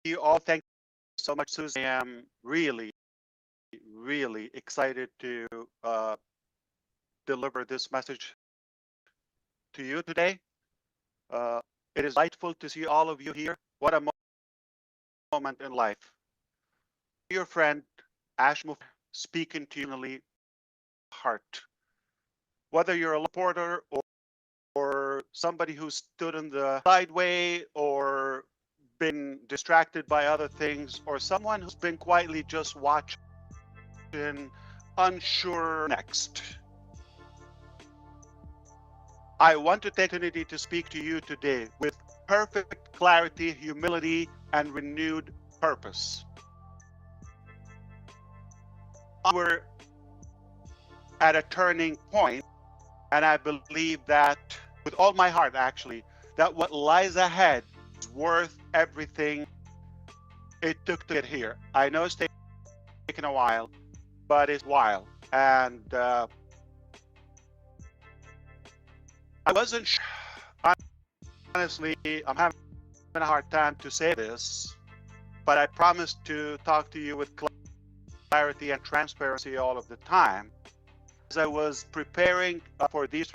you all. Thank you so much, Susan. I am really, really excited to deliver this message to you today. It is delightful to see all of you here. What a moment in life. Your friend, Ash Mufareh, speaking to you from the heart. Whether you're a reporter or somebody who stood in the sideway or been distracted by other things, or someone who's been quietly just watching, unsure next. I want to take the opportunity to speak to you today with perfect clarity, humility, and renewed purpose. We're at a turning point, and I believe that with all my heart, actually, that what lies ahead is worth everything it took to get here. I know it's taken a while, but it's wild. And I wasn't sure. Honestly, I'm having a hard time to say this, but I promised to talk to you with clarity and transparency all of the time. As I was preparing for these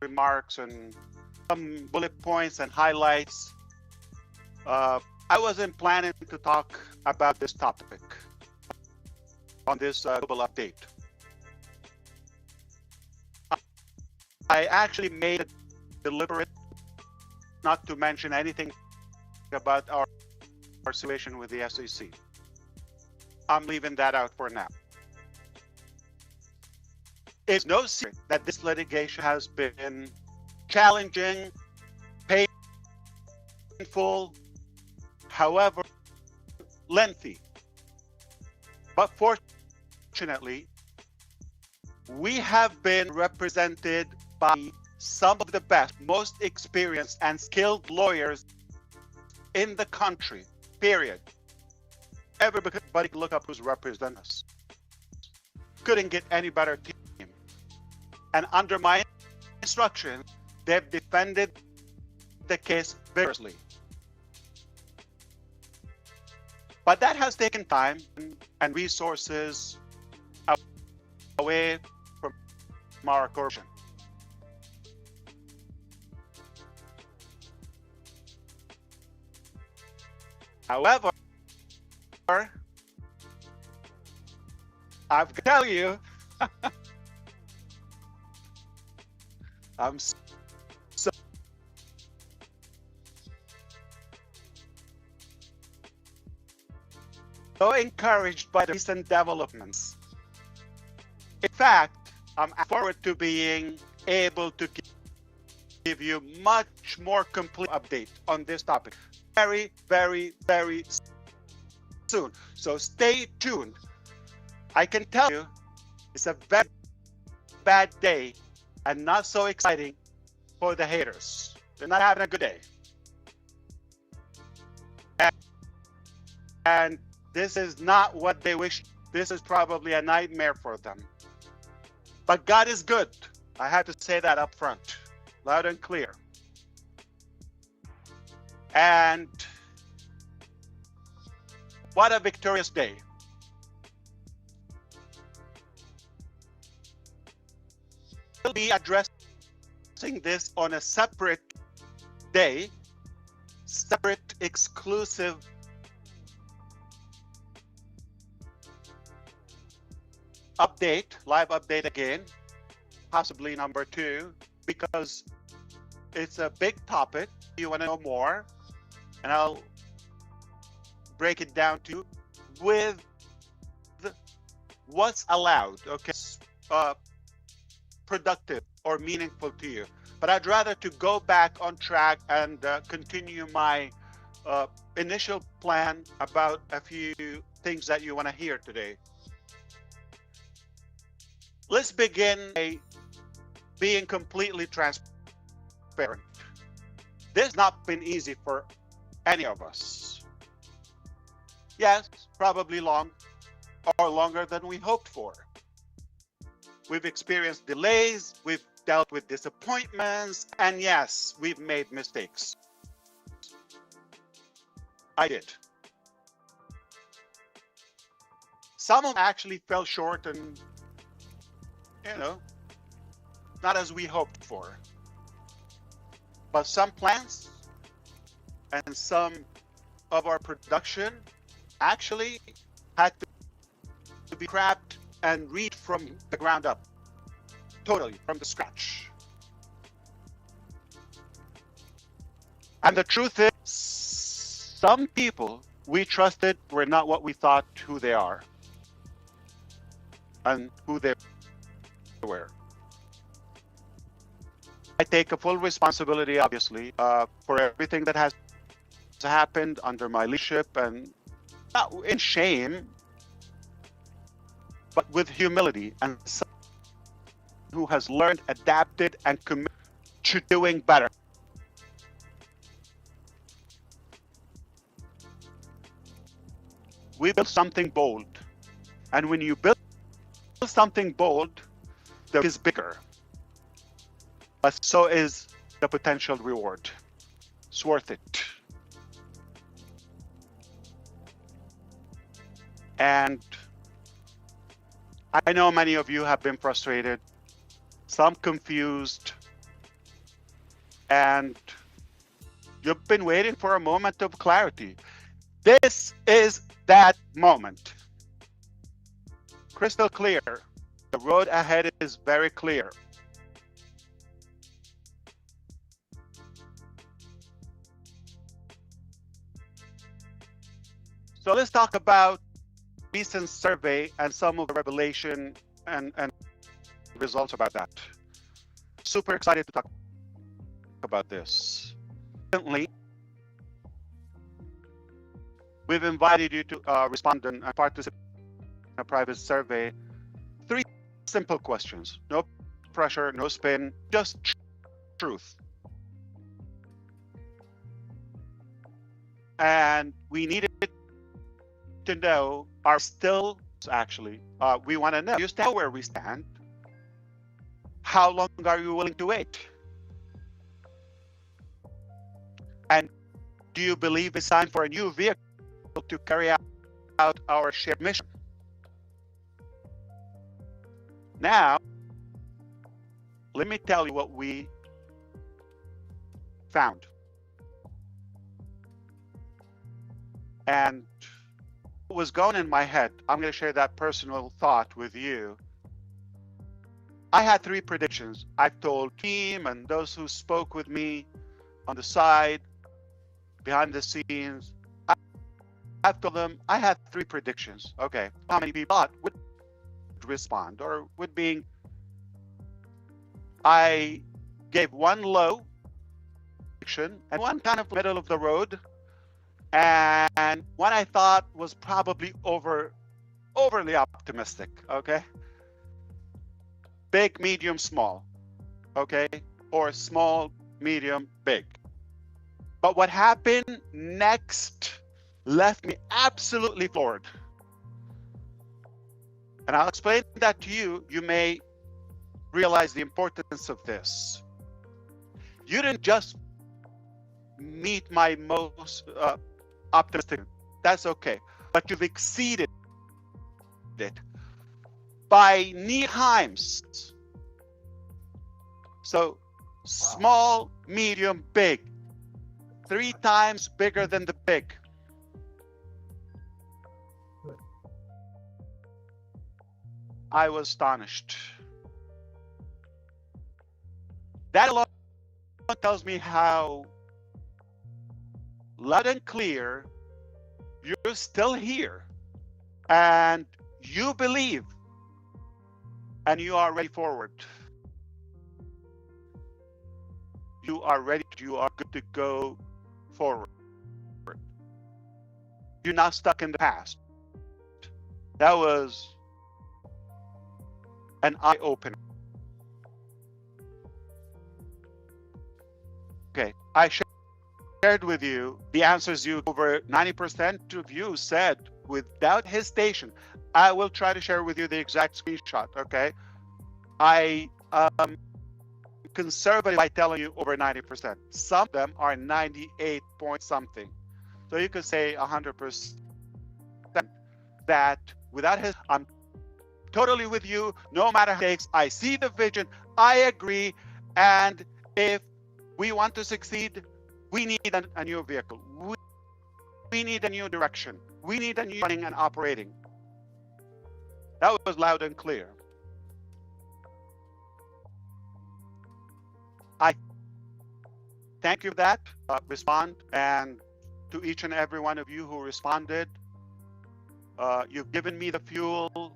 remarks and some bullet points and highlights, I wasn't planning to talk about this topic on this global update. I actually made it deliberate not to mention anything about our situation with the SEC. I'm leaving that out for now. It's no secret that this litigation has been challenging, painful, however, lengthy. But fortunately, we have been represented by some of the best, most experienced and skilled lawyers in the country, period. Everybody can look up who's representing us. Couldn't get any better team. And under my instruction, they've defended the case vigorously. But that has taken time and resources away from our corporation. However, I've got to tell you, I'm so encouraged by the recent developments. In fact, I'm forward to being able to give you much more complete update on this topic very, very, very soon. So stay tuned. I can tell you it's a very bad day and not so exciting for the haters. They're not having a good day. And this is not what they wish. This is probably a nightmare for them. But God is good. I have to say that up front, loud and clear. And what a victorious day. We'll be addressing this on a separate day, separate, exclusive update, live update again, possibly number 2, because it's a big topic. You want to know more, and I'll break it down to you with what's allowed, okay, productive or meaningful to you. But I'd rather to go back on track and continue my initial plan about a few things that you want to hear today. Let's begin by being completely transparent. This has not been easy for any of us. Yes, probably long or longer than we hoped for. We've experienced delays, we've dealt with disappointments, and yes, we've made mistakes. I did. Some of them actually fell short and, not as we hoped for. But some plants and some of our production actually had to be scrapped and read from the ground up, totally from the scratch. And the truth is, some people we trusted were not what we thought who they are and who they were. I take a full responsibility, obviously, for everything that has happened under my leadership, and not in shame, but with humility, and someone who has learned, adapted, and committed to doing better. We built something bold, and when you build something bold, the risk is bigger, but so is the potential reward. It's worth it. And I know many of you have been frustrated, some confused, and you've been waiting for a moment of clarity. This is that moment. Crystal clear. The road ahead is very clear. So let's talk about recent survey and some of the revelation and results about that. Super excited to talk about this. Recently, we've invited you to respond and participate in a private survey. 3 simple questions. No pressure, no spin, just truth. And we needed to know, are still actually, we want to know, you stand where we stand. How long are you willing to wait? And do you believe it's time for a new vehicle to carry out our shared mission? Now, let me tell you what we found. And what was going in my head, I'm going to share that personal thought with you. I had 3 predictions. I've told team and those who spoke with me on the side, behind the scenes, I've told them I had 3 predictions. Okay, how many people would respond or would being? I gave 1 low prediction and 1 kind of middle of the road, and one I thought was probably overly optimistic. Okay, big, medium, small. Okay, or small, medium, big. But what happened next left me absolutely floored. And I'll explain that to you. You may realize the importance of this. You didn't just meet my most optimistic, that's okay, but you've exceeded it by near times. So small, medium, big, 3 times bigger than the big. I was astonished. That alone tells me how loud and clear you're still here and you believe and you are ready forward. You are ready, you are good to go forward. You're not stuck in the past. That was an eye-opener. Okay, I shared with you the answers. You over 90% of you said without hesitation. I will try to share with you the exact screenshot. Okay, I conservative by telling you over 90%. Some of them are 98 point something, so you could say 100%. that without his, I'm totally with you. No matter how it takes, I see the vision. I agree. And if we want to succeed, we need a new vehicle. We need a new direction. We need a new running and operating. That was loud and clear. I thank you for that. Respond, and to each and every one of you who responded, you've given me the fuel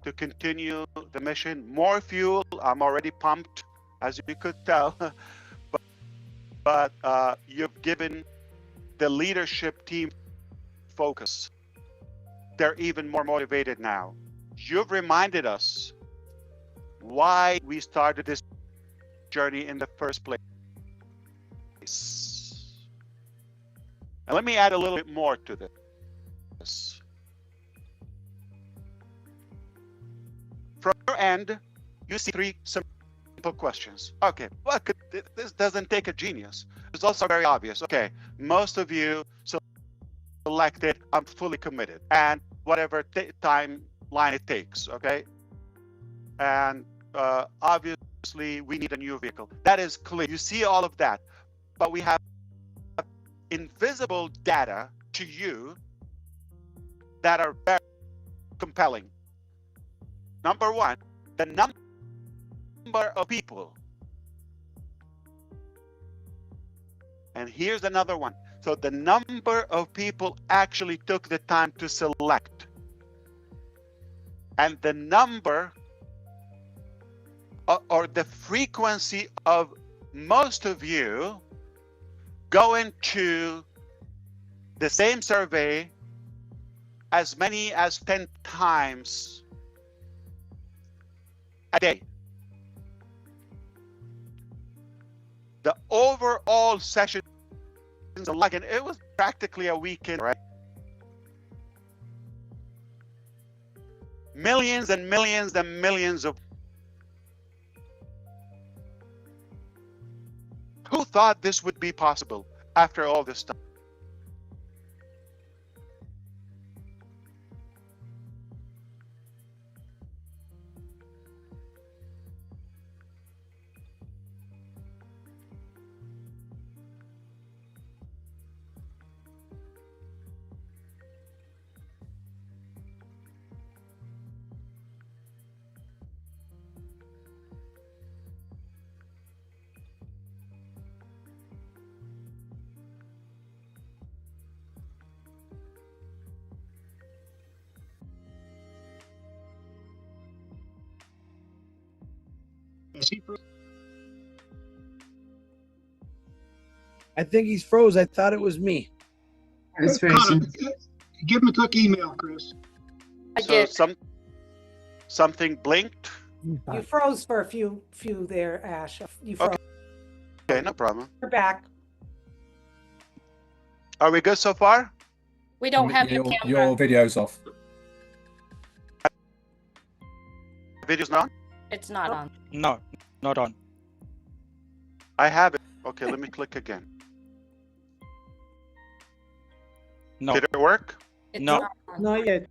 to continue the mission. More fuel. I'm already pumped, as you could tell. but you've given the leadership team focus. They're even more motivated now. You've reminded us why we started this journey in the first place. And let me add a little bit more to this. From your end, you see 3 simple questions. Okay, well, this doesn't take a genius. It's also very obvious. Okay, most of you selected, I'm fully committed, and whatever timeline it takes, okay? And obviously, we need a new vehicle. That is clear. You see all of that, but we have invisible data to you that are very compelling. Number one, the number of people. And here's another one. So the number of people actually took the time to select. And the number or the frequency of most of you go into the same survey as many as 10 times a day. The overall session, like, and it was practically a weekend, right? Millions and millions and millions of. Who thought this would be possible after all this time? I think he's froze. I thought it was me. It's frozen. Give him a quick email, Chris. I So did. something blinked. You froze for a few there, Ash. You froze. Okay, no problem. You're back. Are we good so far? We don't have your camera. Your video's off. Video's not on? It's not on. No, not on. I have it. Okay, let me click again. No. Did it work? It's No. not on. Not yet.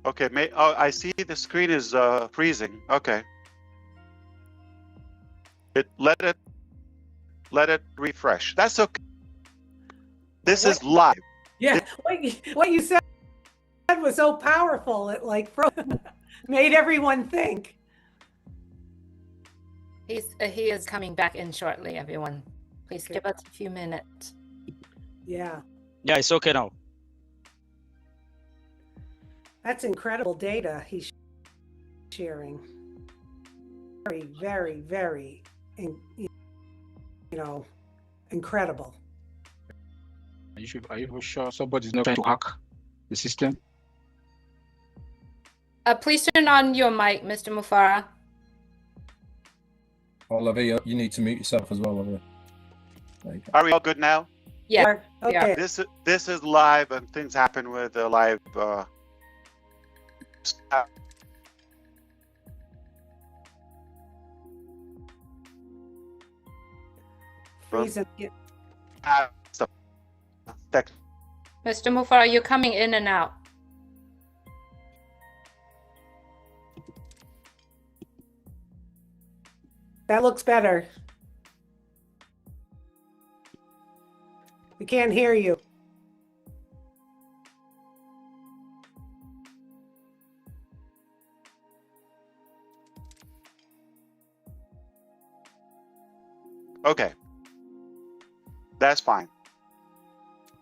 Okay, I see the screen is freezing. Okay. Let it refresh. That's okay. This is live. Yeah, what you said was so powerful. It like made everyone think. He is coming back in shortly, everyone. Please give us a few minutes. Yeah, Yeah, it's okay now. that's incredible data he's sharing. Very, very, very, incredible. Are you sure somebody's not trying to hack the system? Please turn on your mic, Mr. Mufareh. Olivia, you need to mute yourself as well, Olivia. There you go. Are we all good now? Yeah. Okay. This is live, and things happen with the live. Freezing. Stuff. Mr. Mufareh, you're coming in and out. That looks better. We can't hear you. Okay. That's fine.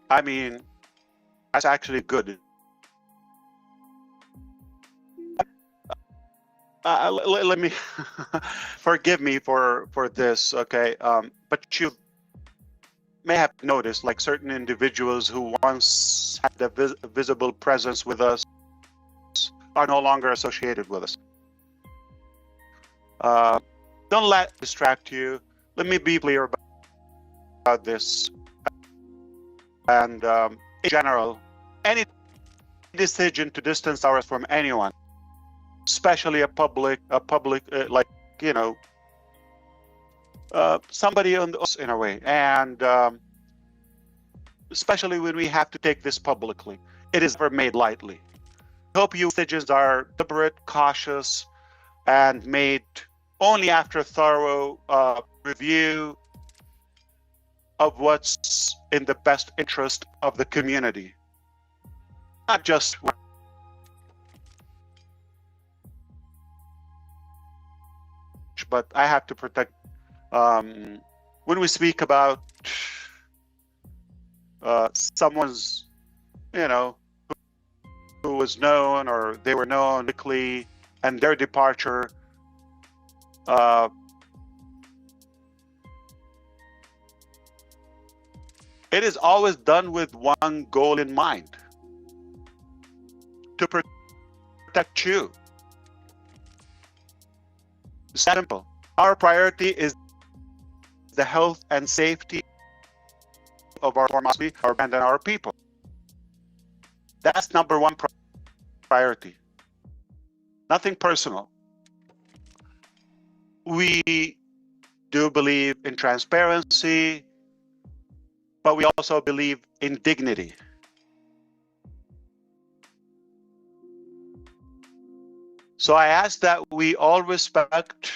I mean, that's actually good. Let me forgive me for this, okay? But you may have noticed, like certain individuals who once had a visible presence with us are no longer associated with us. Don't let it distract you. Let me be clear about this. And in general, any decision to distance ourselves from anyone, especially a public, like, you know, somebody on us in a way, and especially when we have to take this publicly, it is never made lightly. I hope you decisions are deliberate, cautious, and made only after thorough review of what's in the best interest of the community, not just but I have to protect. When we speak about someone's, you know, who was known or they were known quickly, and their departure, it is always done with one goal in mind: to protect you. Simple. Our priority is the health and safety of our band and our people. That's number one priority. Nothing personal. We do believe in transparency, but we also believe in dignity. So I ask that we all respect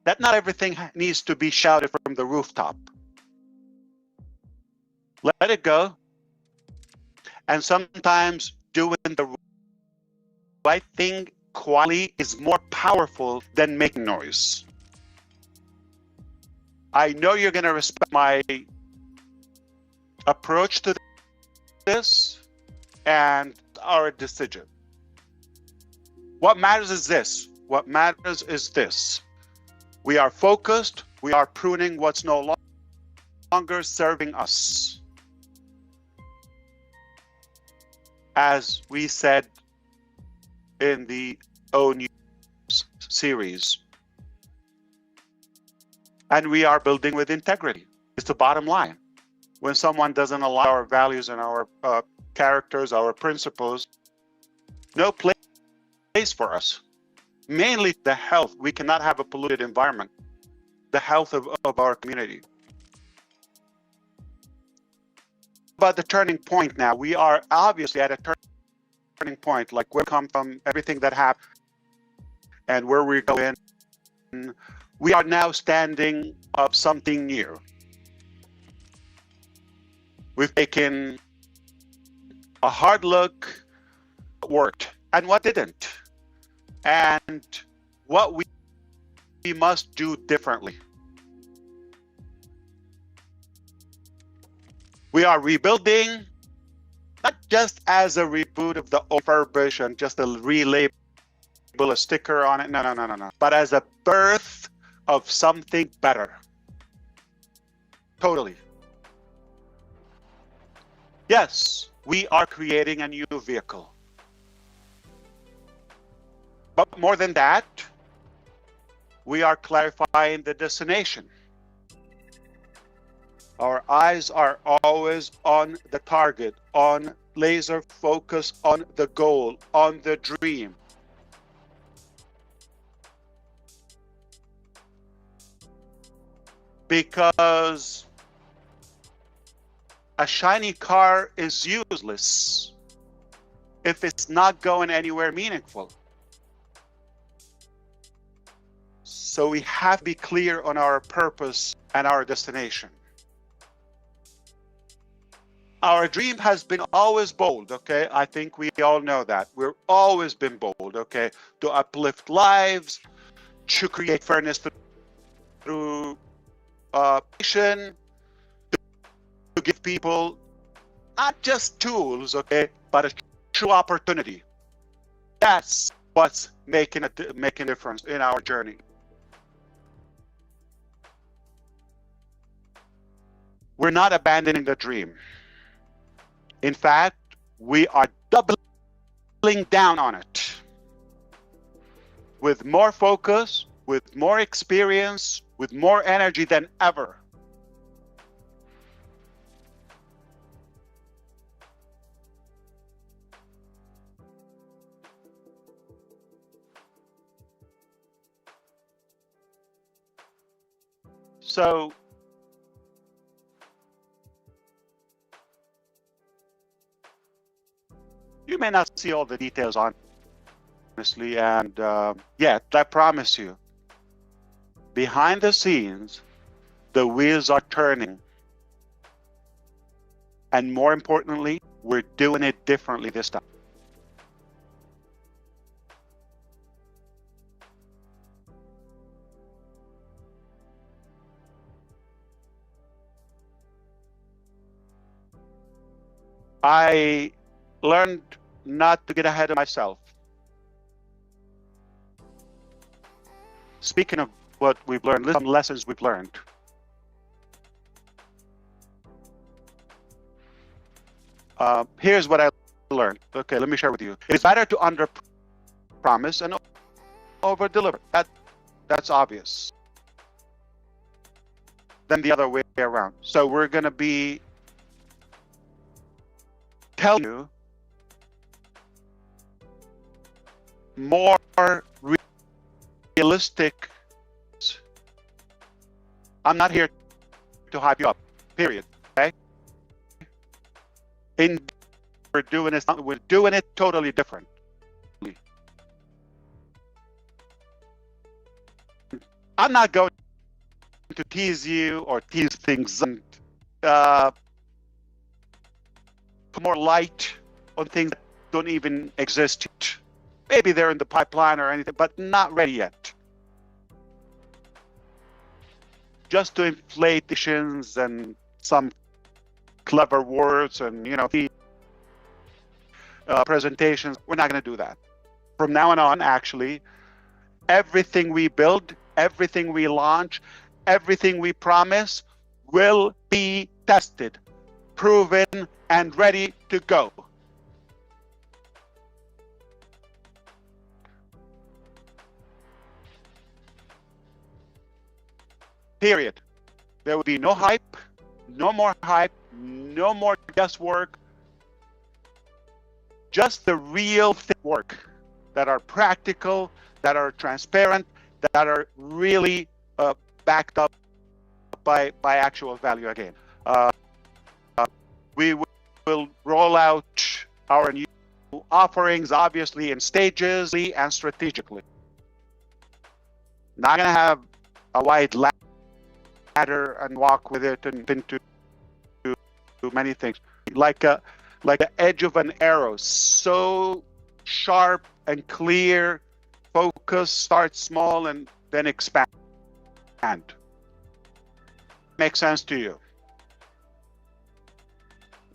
that not everything needs to be shouted from the rooftop. Let it go. And sometimes doing the right thing quietly is more powerful than making noise. I know you're going to respect my approach to this and our decision. What matters is this. What matters is this. We are focused. We are pruning what's no longer serving us. As we said in the O News series. And we are building with integrity. It's the bottom line. When someone doesn't allow our values and our characters, our principles, no place for us. Mainly the health. We cannot have a polluted environment. The health of our community. But the turning point now, we are obviously at a turning point, like where we come from, everything that happened, and where we're going. We are now standing up something new. We've taken a hard look at what worked and what didn't, and what we must do differently. We are rebuilding, not just as a reboot of the old version, just a relabel, a sticker on it, no, but as a birth of something better. Totally. Yes, we are creating a new vehicle. But more than that, we are clarifying the destination. Our eyes are always on the target, on laser focus, on the goal, on the dream. Because a shiny car is useless if it's not going anywhere meaningful. So we have to be clear on our purpose and our destination. Our dream has been always bold, okay? I think we all know that. We've always been bold, okay? To uplift lives, to create fairness through action, to give people not just tools, okay, but a true opportunity. That's what's making a difference in our journey. We're not abandoning the dream. In fact, we are doubling down on it with more focus, with more experience, with more energy than ever. So, you may not see all the details, honestly, and yet I promise you, behind the scenes, the wheels are turning. And more importantly, we're doing it differently this time. I learned not to get ahead of myself. Speaking of what we've learned, some lessons we've learned. Here's what I learned. Okay, let me share with you. It's better to under-promise and over-deliver. That's obvious. Than the other way around. So we're going to be telling you more realistic. I'm not here to hype you up, period. Okay? We're doing it totally different. I'm not going to tease you or tease things and put more light on things that don't even exist yet. Maybe they're in the pipeline or anything, but not ready yet. Just to inflate visions and some clever words and, the presentations, we're not going to do that. From now on, actually, everything we build, everything we launch, everything we promise will be tested, proven, and ready to go. Period. There will be no hype, no more guesswork, just the real work that are practical, that are transparent, that are really backed up by actual value again. We will roll out our new offerings, obviously, in stages and strategically. Not going to have a wide ladder and walk with it and into many things. Like the edge of an arrow, so sharp and clear, focus, start small and then expand. Makes sense to you?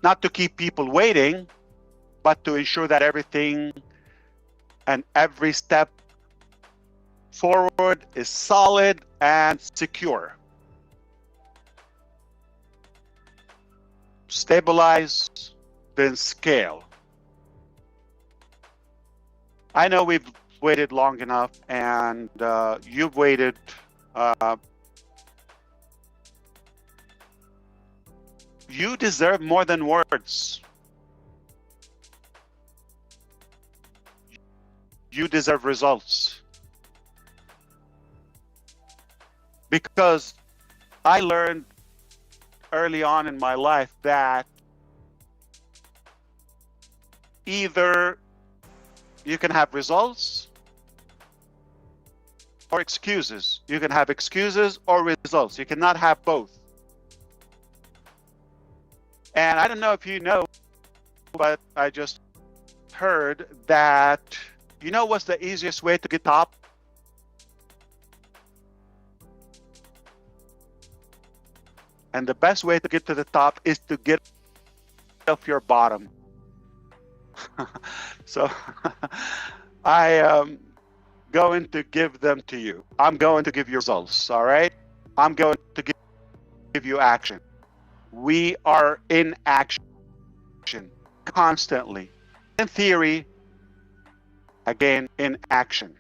Not to keep people waiting, but to ensure that everything and every step forward is solid and secure. Stabilize, then scale. I know we've waited long enough, and you've waited. You deserve more than words. You deserve results. Because I learned early on in my life that either you can have results or excuses. You can have excuses or results. You cannot have both. And I don't know if you know, but I just heard that, you know what's the easiest way to get top? And the best way to get to the top is to get off your bottom. So I am going to give them to you. I'm going to give you results, all right? I'm going to give you action. We are in action constantly. In theory, again, in action.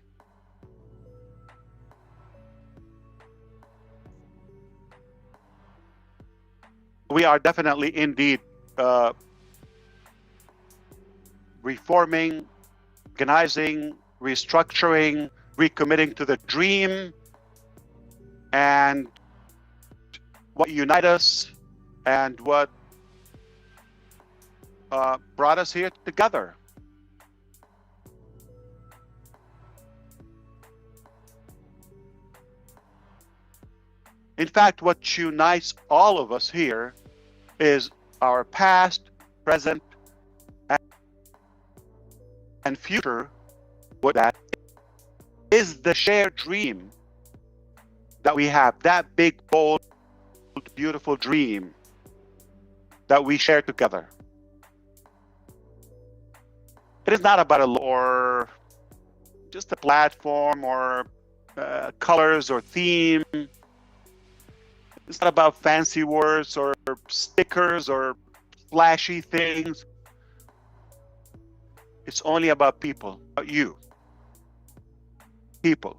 We are definitely indeed reforming, organizing, restructuring, recommitting to the dream, and what unite us and what brought us here together. In fact, what unites all of us here is our past, present, and future. What that is the shared dream that we have, that big, bold, beautiful dream that we share together. It is not about a or just a platform or colors or theme. It's not about fancy words or stickers or flashy things. It's only about people, about you. People.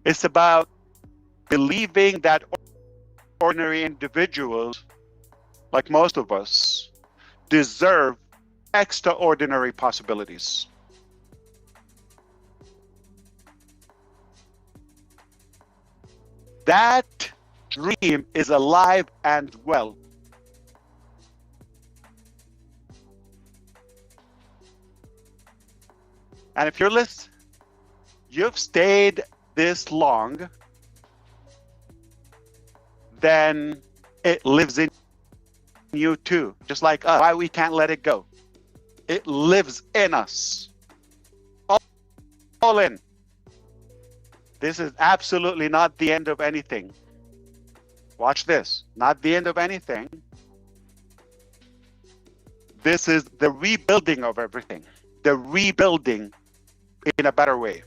It's about believing that ordinary individuals, like most of us, deserve extraordinary possibilities. That dream is alive and well. And if you're listening, you've stayed this long, then it lives in you too, just like us. Why we can't let it go. It lives in us. All in. This is absolutely not the end of anything. Watch this. Not the end of anything. This is the rebuilding of everything. The rebuilding in a better way.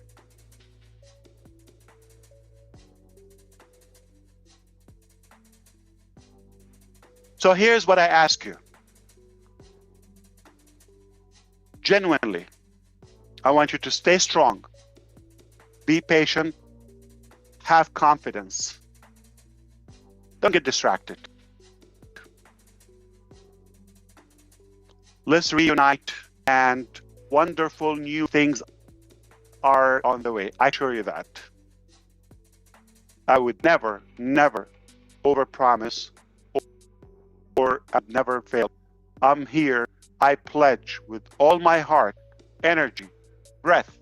So here's what I ask you. Genuinely, I want you to stay strong, be patient, have confidence. Don't get distracted. Let's reunite, and wonderful new things are on the way. I assure you that. I would never, never overpromise or I've never failed. I'm here. I pledge with all my heart, energy, breath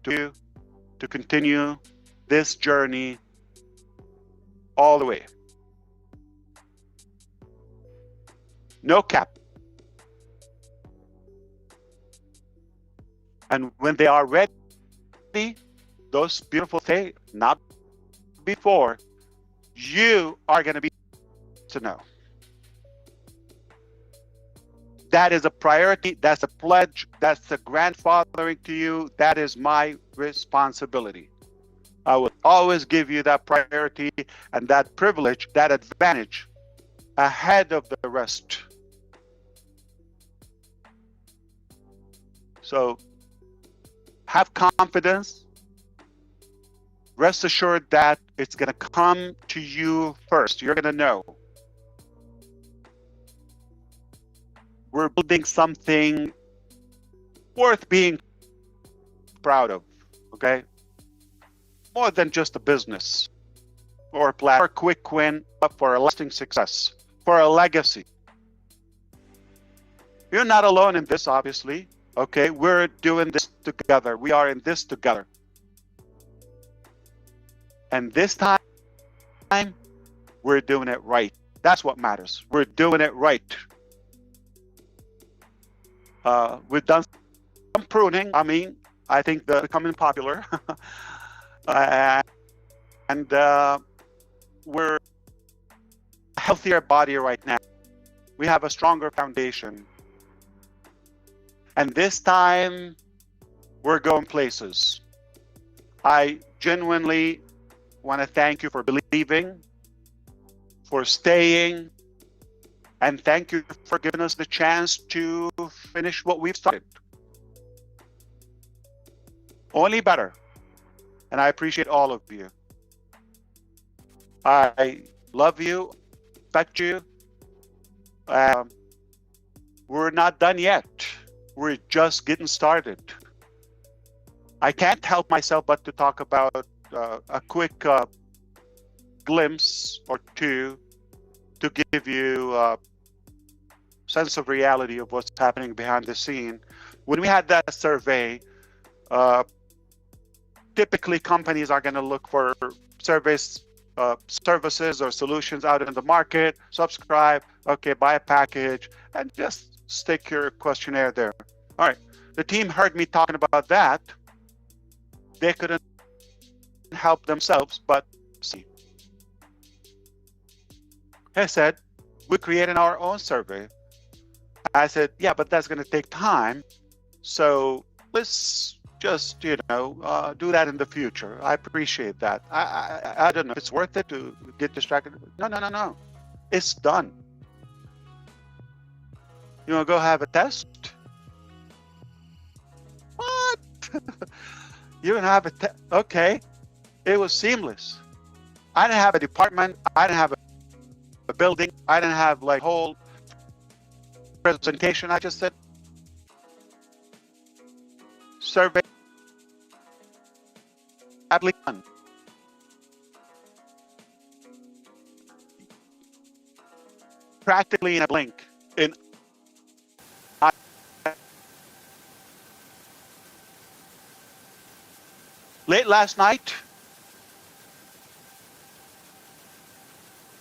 to continue this journey all the way. No cap. And when they are ready, those beautiful things, not before, you are going to be to know. That is a priority. That's a pledge. That's a grandfathering to you. That is my responsibility. I will always give you that priority and that privilege, that advantage ahead of the rest. So have confidence. Rest assured that it's going to come to you first. You're going to know. We're building something worth being proud of, okay? More than just a business or a plan, or a quick win, but for a lasting success, for a legacy. You're not alone in this, obviously. Okay, we're doing this together. We are in this together. And this time, we're doing it right. That's what matters. We're doing it right. We've done some pruning. I mean, I think they're becoming popular. And we're a healthier body right now. We have a stronger foundation. And this time, we're going places. I genuinely want to thank you for believing, for staying, and thank you for giving us the chance to finish what we've started. Only better. And I appreciate all of you. I love you, respect you. We're not done yet. We're just getting started. I can't help myself but to talk about a quick glimpse or two to give you a sense of reality of what's happening behind the scene. When we had that survey, typically companies are going to look for services or solutions out in the market, subscribe, okay, buy a package, and just stick your questionnaire there. All right, the team heard me talking about that. They couldn't help themselves but see. I said, we're creating our own survey. I said, yeah, but that's going to take time. So let's just, do that in the future. I appreciate that. I don't know if it's worth it to get distracted. No. It's done. You want to go have a test? What? You don't have a test? Okay. It was seamless. I didn't have a department. I didn't have a building. I didn't have like whole presentation. I just said, survey applicant. Practically in a blink. Late last night,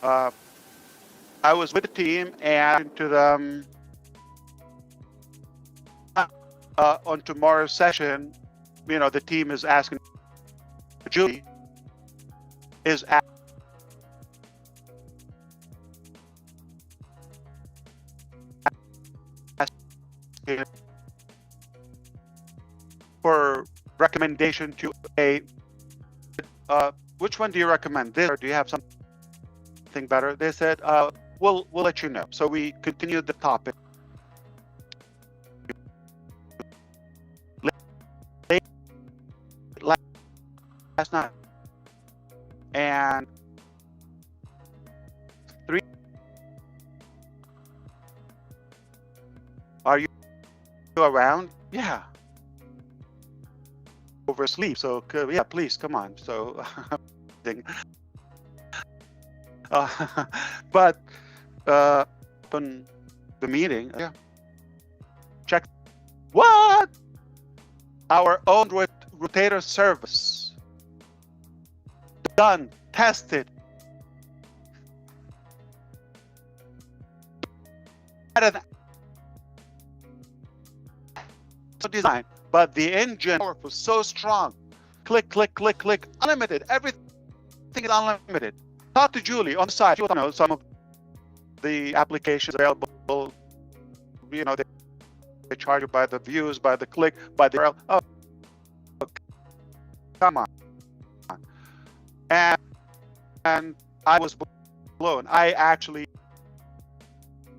I was with the team and to them on tomorrow's session, the team is asking, Julie is asking for recommendation to which one do you recommend, this or do you have something better? They said, we'll let you know. So we continued the topic. Last night, and 3. Are you around? Yeah. Oversleep. So yeah, please come on. So, but on the meeting, yeah. Check. What? Our own rotator service. Done, tested. Design, but the engine was so strong. Click, click, click, click. Unlimited. Everything is unlimited. Talk to Julie on the side. She'll know some of the applications available. They charge you by the views, by the click, by the URL. Oh, come on. And I was blown. I actually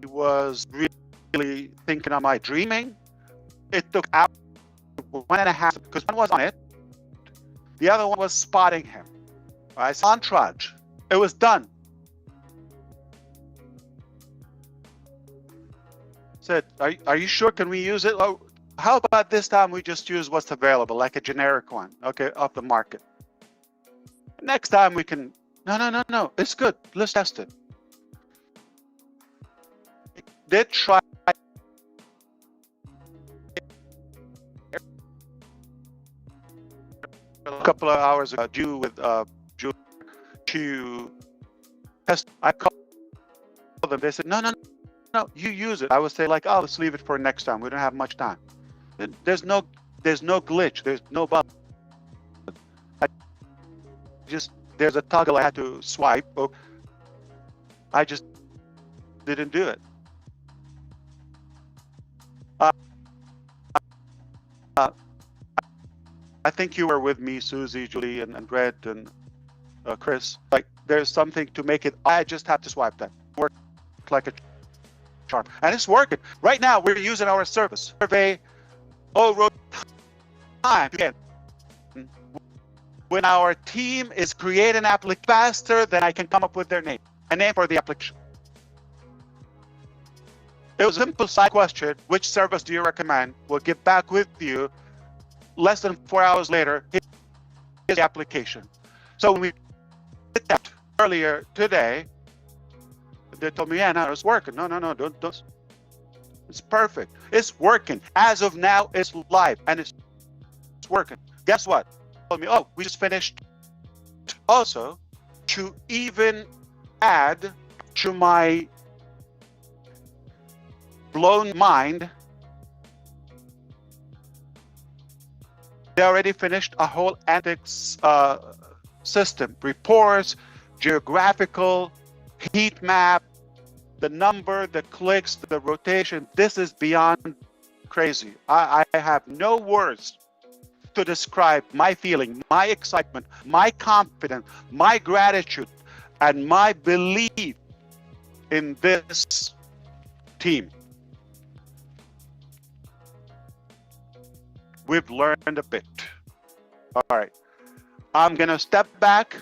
was really thinking, am I dreaming? It took out 1.5 because one was on it. The other one was spotting him. I saw Entourage. It was done. Said, are you sure? Can we use it? Oh, how about this time we just use what's available, like a generic one, okay, off the market. Next time we can. No. It's good. Let's test it. Did try couple of hours ago, due with Julie to test. I called them. They said, no, you use it. I would say like, oh, let's leave it for next time. We don't have much time. There's no glitch. There's no bug. There's a toggle I had to swipe. Oh, I just didn't do it. I think you were with me, Susie, Julie, and Red, and Chris. Like, there's something to make it. I just have to swipe that. Work like a charm, and it's working. Right now, we're using our service. Survey, road time. Again, when our team is creating an application faster than I can come up with their name, a name for the application. It was a simple side question: which service do you recommend? We'll get back with you. Less than 4 hours later, here's the application. So when we did that earlier today, they told me, yeah, no, it's working. No, don't. It's perfect. It's working. As of now, it's live and it's working. Guess what? They told me, oh, we just finished. Also, to even add to my blown mind, they already finished a whole analytics system, reports, geographical, heat map, the number, the clicks, the rotation. This is beyond crazy. I have no words to describe my feeling, my excitement, my confidence, my gratitude, and my belief in this team. We've learned a bit. All right. I'm going to step back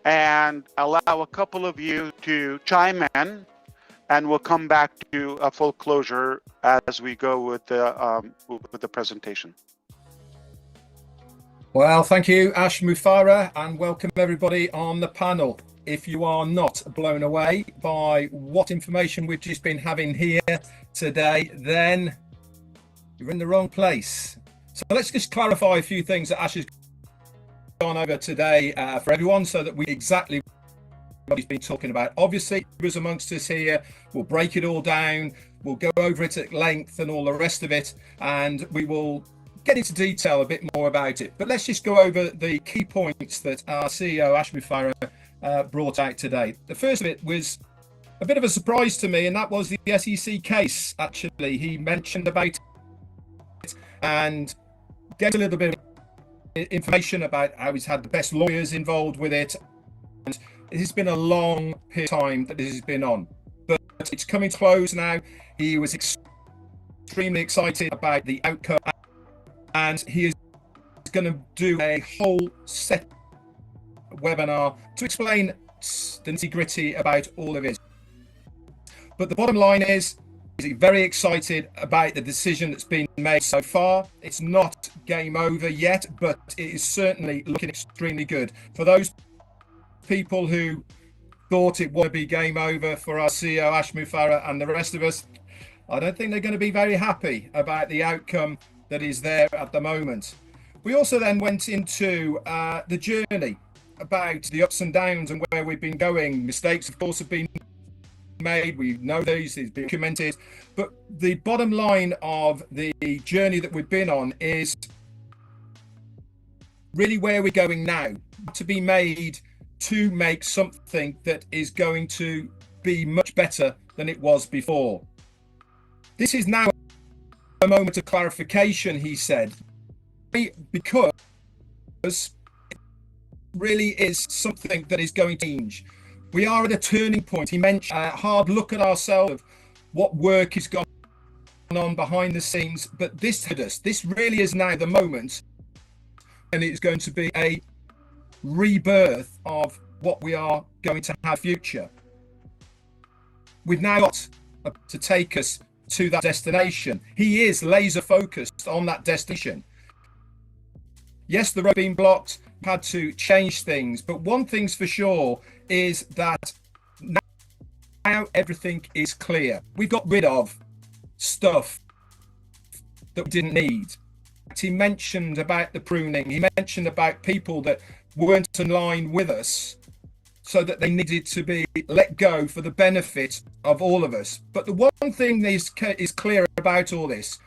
and allow a couple of you to chime in, and we'll come back to a full closure as we go with the presentation. Well, thank you, Ash Mufareh, and welcome everybody on the panel. If you are not blown away by what information we've just been having here today, then you're in the wrong place. So let's just clarify a few things that Ash has gone over today for everyone, so that we exactly what he's been talking about. Obviously, who's amongst us here, we'll break it all down, we'll go over it at length and all the rest of it, and we will get into detail a bit more about it. But let's just go over the key points that our CEO, Ash Mufareh, brought out today. The first of it was a bit of a surprise to me, and that was the SEC case. Actually, he mentioned about it and gave a little bit of information about how he's had the best lawyers involved with it. And it has been a long period of time that this has been on, but it's coming to close now. He was extremely excited about the outcome, and he is going to do a whole set webinar to explain the nitty-gritty about all of it. But the bottom line is he's very excited about the decision that's been made so far. It's not game over yet, but it is certainly looking extremely good. For those people who thought it would be game over for our CEO, Ash Mufareh, and the rest of us, I don't think they're going to be very happy about the outcome that is there at the moment. We also then went into the journey about the ups and downs and where we've been going. Mistakes, of course, have been made. We know these, it's been documented. But the bottom line of the journey that we've been on is really where we're going now, to be made to make something that is going to be much better than it was before. This is now a moment of clarification, he said, because it really is something that is going to change. We are at a turning point. He mentioned a hard look at ourselves, of what work is going on behind the scenes, but this really is now the moment, and it's going to be a rebirth of what we are going to have future. We've now got to take us to that destination. He is laser focused on that destination. Yes, the road being blocked, had to change things, but one thing's for sure is that now everything is clear. We've got rid of stuff that we didn't need. he mentioned about the pruning. He mentioned about people that weren't in line with us, so that they needed to be let go for the benefit of all of us. But the one thing is clear about all this,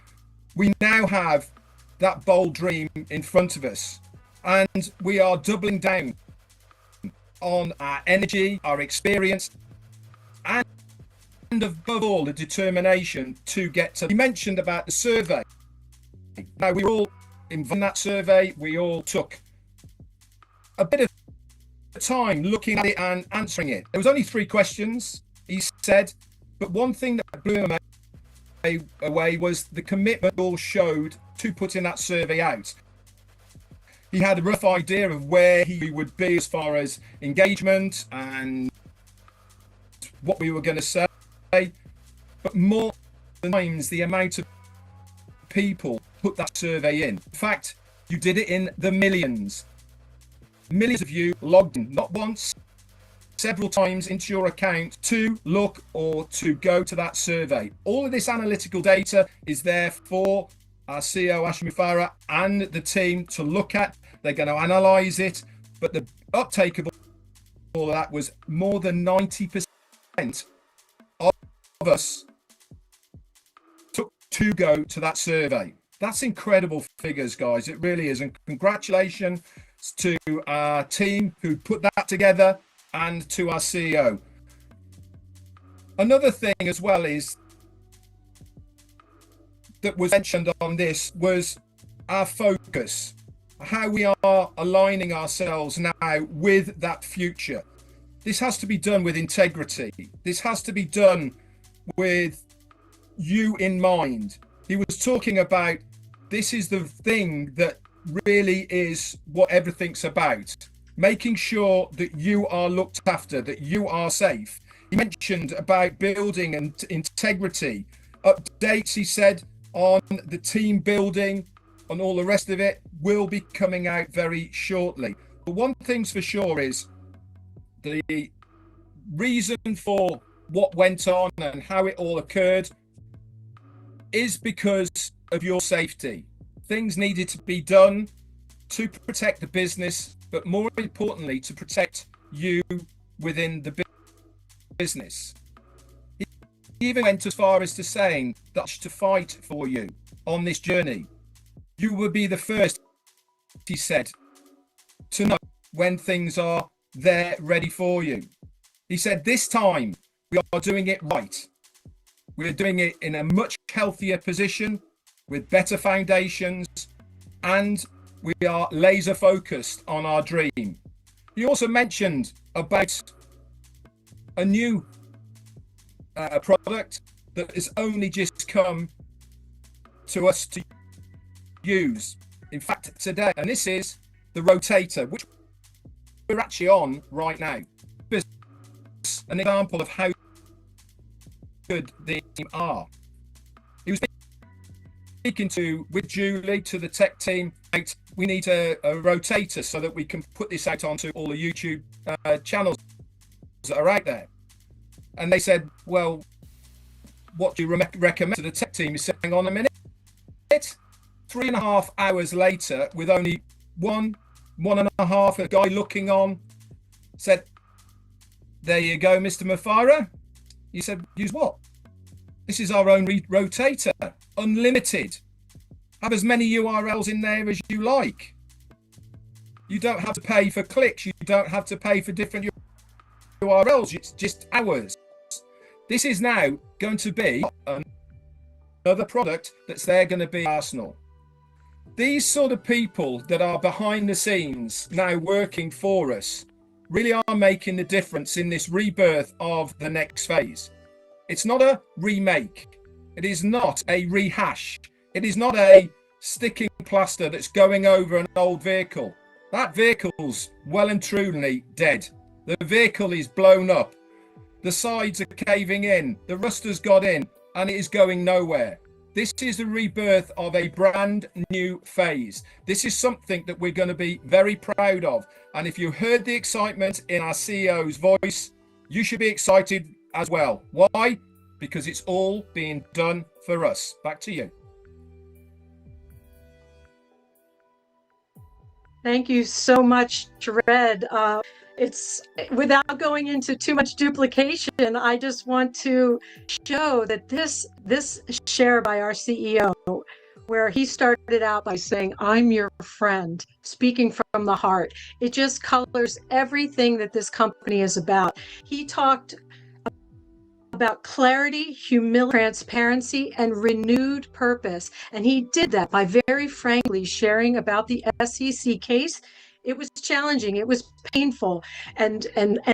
we now have that bold dream in front of us, and we are doubling down on our energy, our experience, and above all, the determination to get to. You mentioned about the survey. Now, we were all involved in that survey. We all took a bit of time looking at it and answering it. There was only 3 questions, he said, but one thing that blew him away was the commitment all showed to putting that survey out. He had a rough idea of where he would be as far as engagement and what we were going to say, but more than times the amount of people put that survey in. In fact, you did it in the millions. Millions of you logged in, not once, several times into your account to look or to go to that survey. All of this analytical data is there for our CEO, Ash Mufareh, and the team to look at. They're going to analyze it, but the uptake of all of that was more than 90% of us took to go to that survey. That's incredible figures, guys. It really is. And congratulations to our team who put that together and to our CEO. Another thing as well is that was mentioned on this was our focus, how we are aligning ourselves now with that future. This has to be done with integrity. This has to be done with you in mind. He was talking about this is the thing that really is what everything's about. Making sure that you are looked after, that you are safe. He mentioned about building and integrity. Updates, he said, on the team building and all the rest of it will be coming out very shortly. But one thing's for sure is the reason for what went on and how it all occurred is because of your safety. Things needed to be done to protect the business, but more importantly, to protect you within the business. He even went as far as to saying that to fight for you on this journey. You will be the first, he said, to know when things are there ready for you. He said, this time we are doing it right. We're doing it in a much healthier position with better foundations, and we are laser focused on our dream. He also mentioned about a new product that has only just come to us to use. In fact, today, and this is the rotator, which we're actually on right now. An example of how good the team are. He was speaking with Julie to the tech team. We need a rotator so that we can put this out onto all the YouTube channels that are out there. And they said, well, what do you recommend to the tech team? Is saying, on a minute, 3.5 hours later, with only one and a half, a guy looking on, said, there you go, Mr. Mufareh. He said, use what? This is our own rotator, unlimited. Have as many URLs in there as you like. You don't have to pay for clicks. You don't have to pay for different URLs. It's just ours. This is now going to be another product that's there going to be Arsenal. These sort of people that are behind the scenes now working for us really are making the difference in this rebirth of the next phase. It's not a remake. It is not a rehash. It is not a sticking plaster that's going over an old vehicle. That vehicle's well and truly dead. The vehicle is blown up. The sides are caving in. The rust has got in and it is going nowhere. This is the rebirth of a brand new phase. This is something that we're going to be very proud of. And if you heard the excitement in our CEO's voice, you should be excited as well. Why? Because it's all being done for us. Back to you. Thank you so much, Red. It's without going into too much duplication. I just want to show that this share by our CEO, where he started out by saying, "I'm your friend," speaking from the heart. It just colors everything that this company is about. He talked about clarity, humility, transparency, and renewed purpose. And he did that by very frankly sharing about the SEC case. It was challenging, it was painful and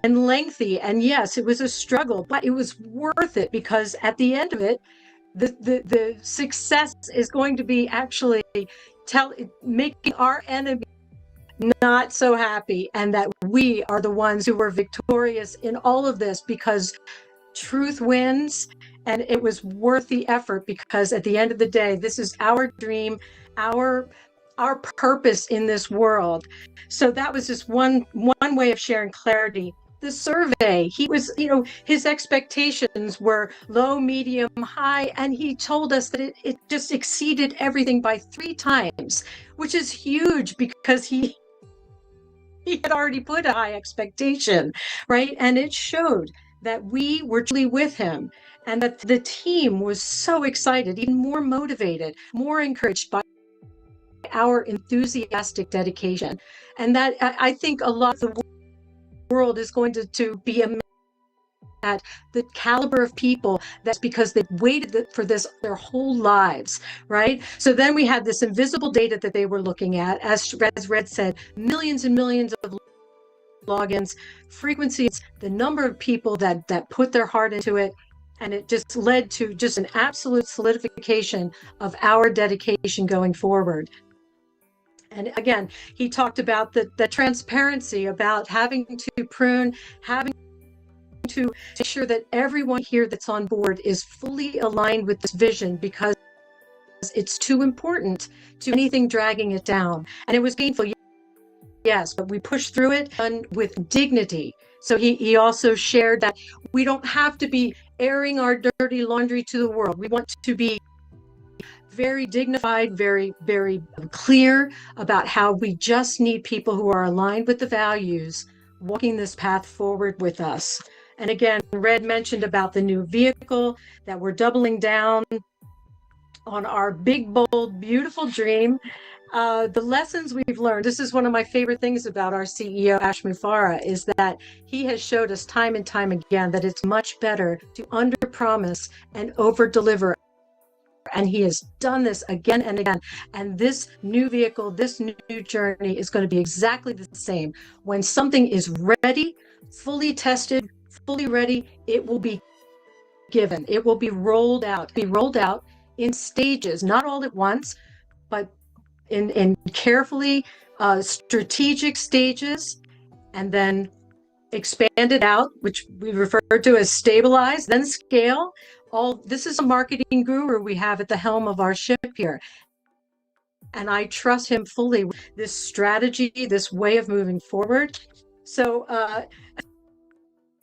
lengthy. And yes, it was a struggle, but it was worth it, because at the end of it, the success is going to be actually making our enemy not so happy, and that we are the ones who were victorious in all of this, because truth wins, and it was worth the effort, because at the end of the day, this is our dream, our purpose in this world. So that was just one way of sharing clarity. The survey, he was, his expectations were low, medium, high, and he told us that it just exceeded everything by 3 times, which is huge, because he had already put a high expectation, right? And it showed that we were truly with him, and that the team was so excited, even more motivated, more encouraged by our enthusiastic dedication. And that I think a lot of the world is going to be amazed at the caliber of people. That's because they've waited for this their whole lives, right? So then we had this invisible data that they were looking at, as Red said, millions and millions of logins, frequencies, the number of people that put their heart into it, and it just led to just an absolute solidification of our dedication going forward. And again, he talked about the transparency, about having to prune, having to make sure that everyone here that's on board is fully aligned with this vision, because it's too important to anything dragging it down. And it was painful, yes, but we pushed through it with dignity. So he also shared that we don't have to be airing our dirty laundry to the world. We want to be very dignified, very, very clear about how we just need people who are aligned with the values, walking this path forward with us. And again, Red mentioned about the new vehicle, that we're doubling down on our big, bold, beautiful dream. The lessons we've learned, this is one of my favorite things about our CEO, Ash Mufareh, is that he has showed us time and time again that it's much better to under-promise and over-deliver. And he has done this again and again. And this new vehicle, this new journey is going to be exactly the same. When something is ready, fully tested, fully ready, it will be given. It will be rolled out in stages, not all at once, but in carefully strategic stages, and then expanded out, which we refer to as stabilize, then scale. This is a marketing guru we have at the helm of our ship here. And I trust him fully with this strategy, this way of moving forward. So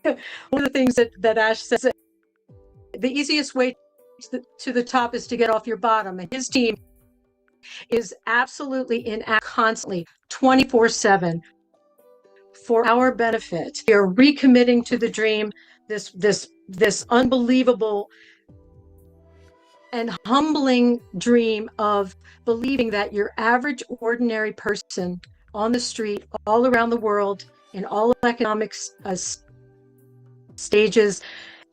one of the things that Ash says, the easiest way to the top is to get off your bottom. And his team is absolutely in act constantly, 24/7, for our benefit. We are recommitting to the dream, this unbelievable and humbling dream of believing that your average ordinary person on the street, all around the world, in all economic stages,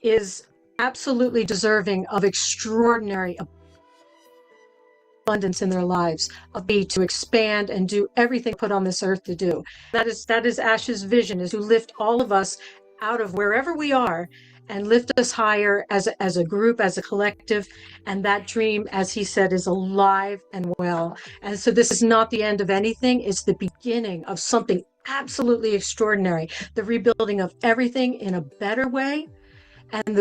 is absolutely deserving of extraordinary abundance in their lives, to expand and do everything put on this earth to do. That is Ash's vision, is to lift all of us out of wherever we are and lift us higher as a group, as a collective. And that dream, as he said, is alive and well. And so this is not the end of anything. It's the beginning of something absolutely extraordinary, the rebuilding of everything in a better way. And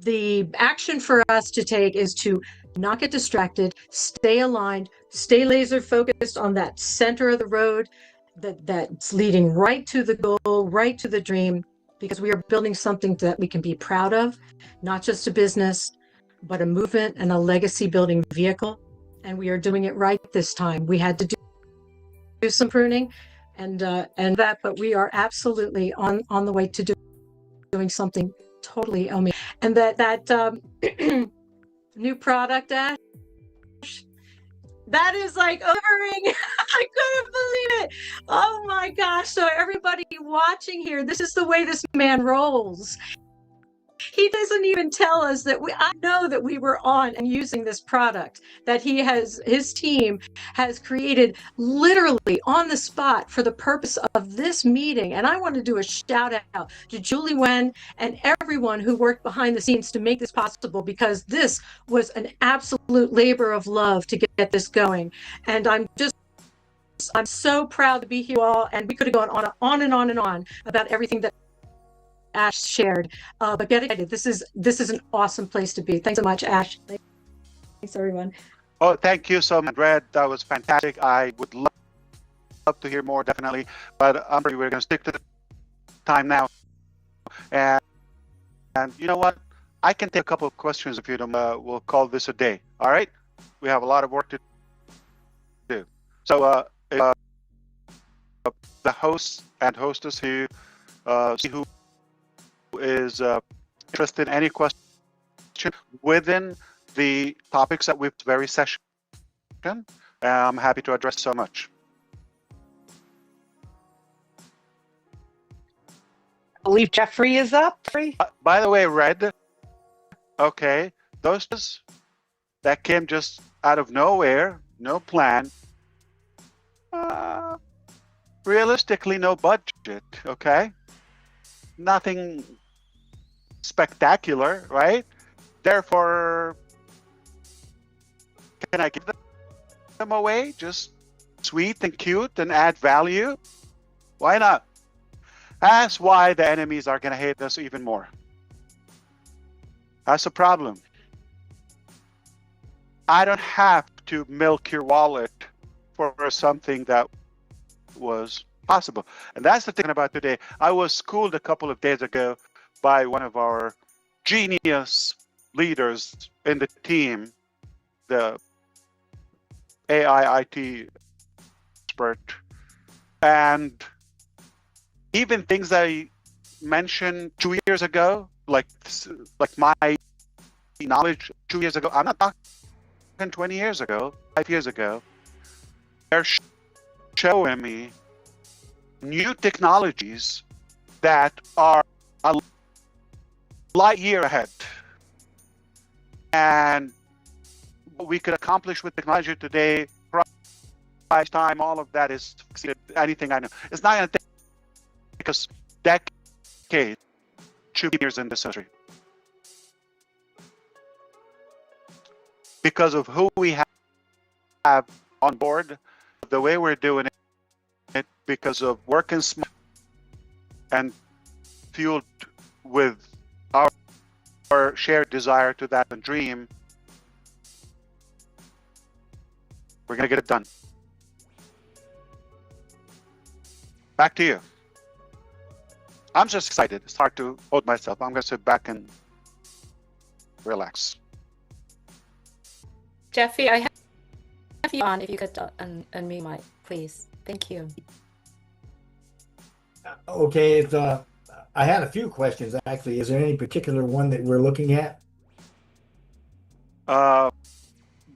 the action for us to take is to not get distracted, stay aligned, stay laser focused on that center of the road that's leading right to the goal, right to the dream, because we are building something that we can be proud of, not just a business, but a movement and a legacy building vehicle. And we are doing it right this time. We had to do some pruning and that, but we are absolutely on the way to doing something totally amazing. And that new product, Ash, that is like overing. I couldn't believe it. Oh my gosh. So everybody watching here, this is the way this man rolls. He doesn't even tell us that I know that we were on and using this product that his team has created literally on the spot for the purpose of this meeting. And I want to do a shout out to Julie Wen and everyone who worked behind the scenes to make this possible, because this was an absolute labor of love to get this going. And I'm so proud to be here all, and we could have gone on and on and on about everything that Ash shared, but get excited. This is an awesome place to be. Thanks so much, Ash. Thanks, everyone. Oh, thank you so much, Red. That was fantastic. I would love to hear more, definitely. But we're going to stick to the time now. And you know what? I can take a couple of questions if you don't. We'll call this a day. All right? We have a lot of work to do. So the hosts and hostess who see who is interested in any question within the topics that we've very session, I'm happy to address so much. I believe Jeffrey is up. By the way, Red, okay, those that came just out of nowhere, no plan, realistically no budget, okay? Nothing spectacular, right? Therefore, can I give them away? Just sweet and cute and add value? Why not? That's why the enemies are going to hate us even more. That's a problem. I don't have to milk your wallet for something that was possible. And that's the thing about today. I was schooled a couple of days ago by one of our genius leaders in the team, the AI IT expert. And even things I mentioned 2 years ago, like my knowledge 2 years ago, I'm not talking 20 years ago, 5 years ago, they're showing me new technologies that are a light year ahead. And what we could accomplish with technology today, price, time, all of that is anything I know. It's not going to take us decades, 2 years in this century. Because of who we have on board, the way we're doing it, because of working smart and fueled with our shared desire to that and dream, we're going to get it done. Back to you. I'm just excited. It's hard to hold myself. I'm going to sit back and relax. Jeffrey, I have you on. If you could unmute mic, please. Thank you. Okay, I had a few questions actually. Is there any particular one that we're looking at?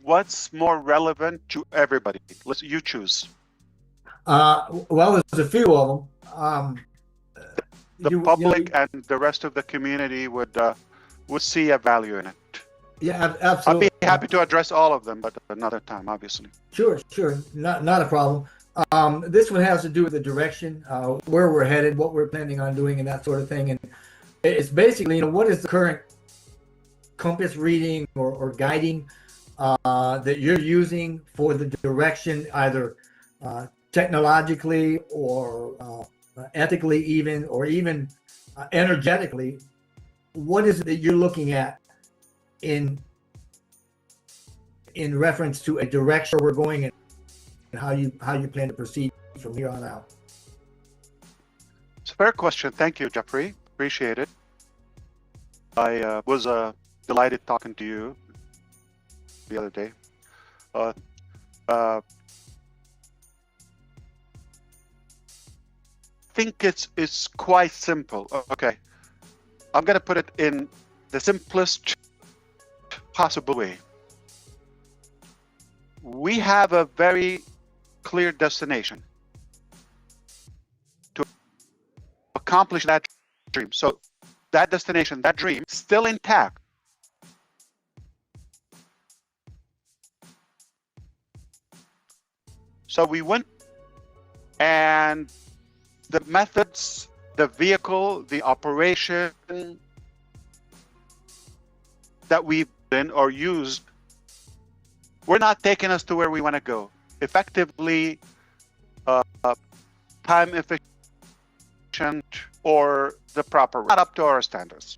What's more relevant to everybody? You choose. Well, there's a few of them. The public and the rest of the community would see a value in it. Yeah, absolutely. I'd be happy to address all of them, but another time, obviously. Sure, not a problem. This one has to do with the direction, where we're headed, what we're planning on doing, and that sort of thing. And it's basically, what is the current compass reading or guiding that you're using for the direction, either technologically or ethically, even energetically? What is it that you're looking at in reference to a direction we're going in, and how you plan to proceed from here on out? It's a fair question. Thank you, Jeffrey. Appreciate it. I was delighted talking to you the other day. think it's quite simple. Okay, I'm gonna put it in the simplest possible way. We have a very clear destination to accomplish that dream. So that destination, that dream, still intact. So we went, and the methods, the vehicle, the operation that we've been or used, we're not taking us to where we want to go. Effectively, time efficient, or the proper, not up to our standards.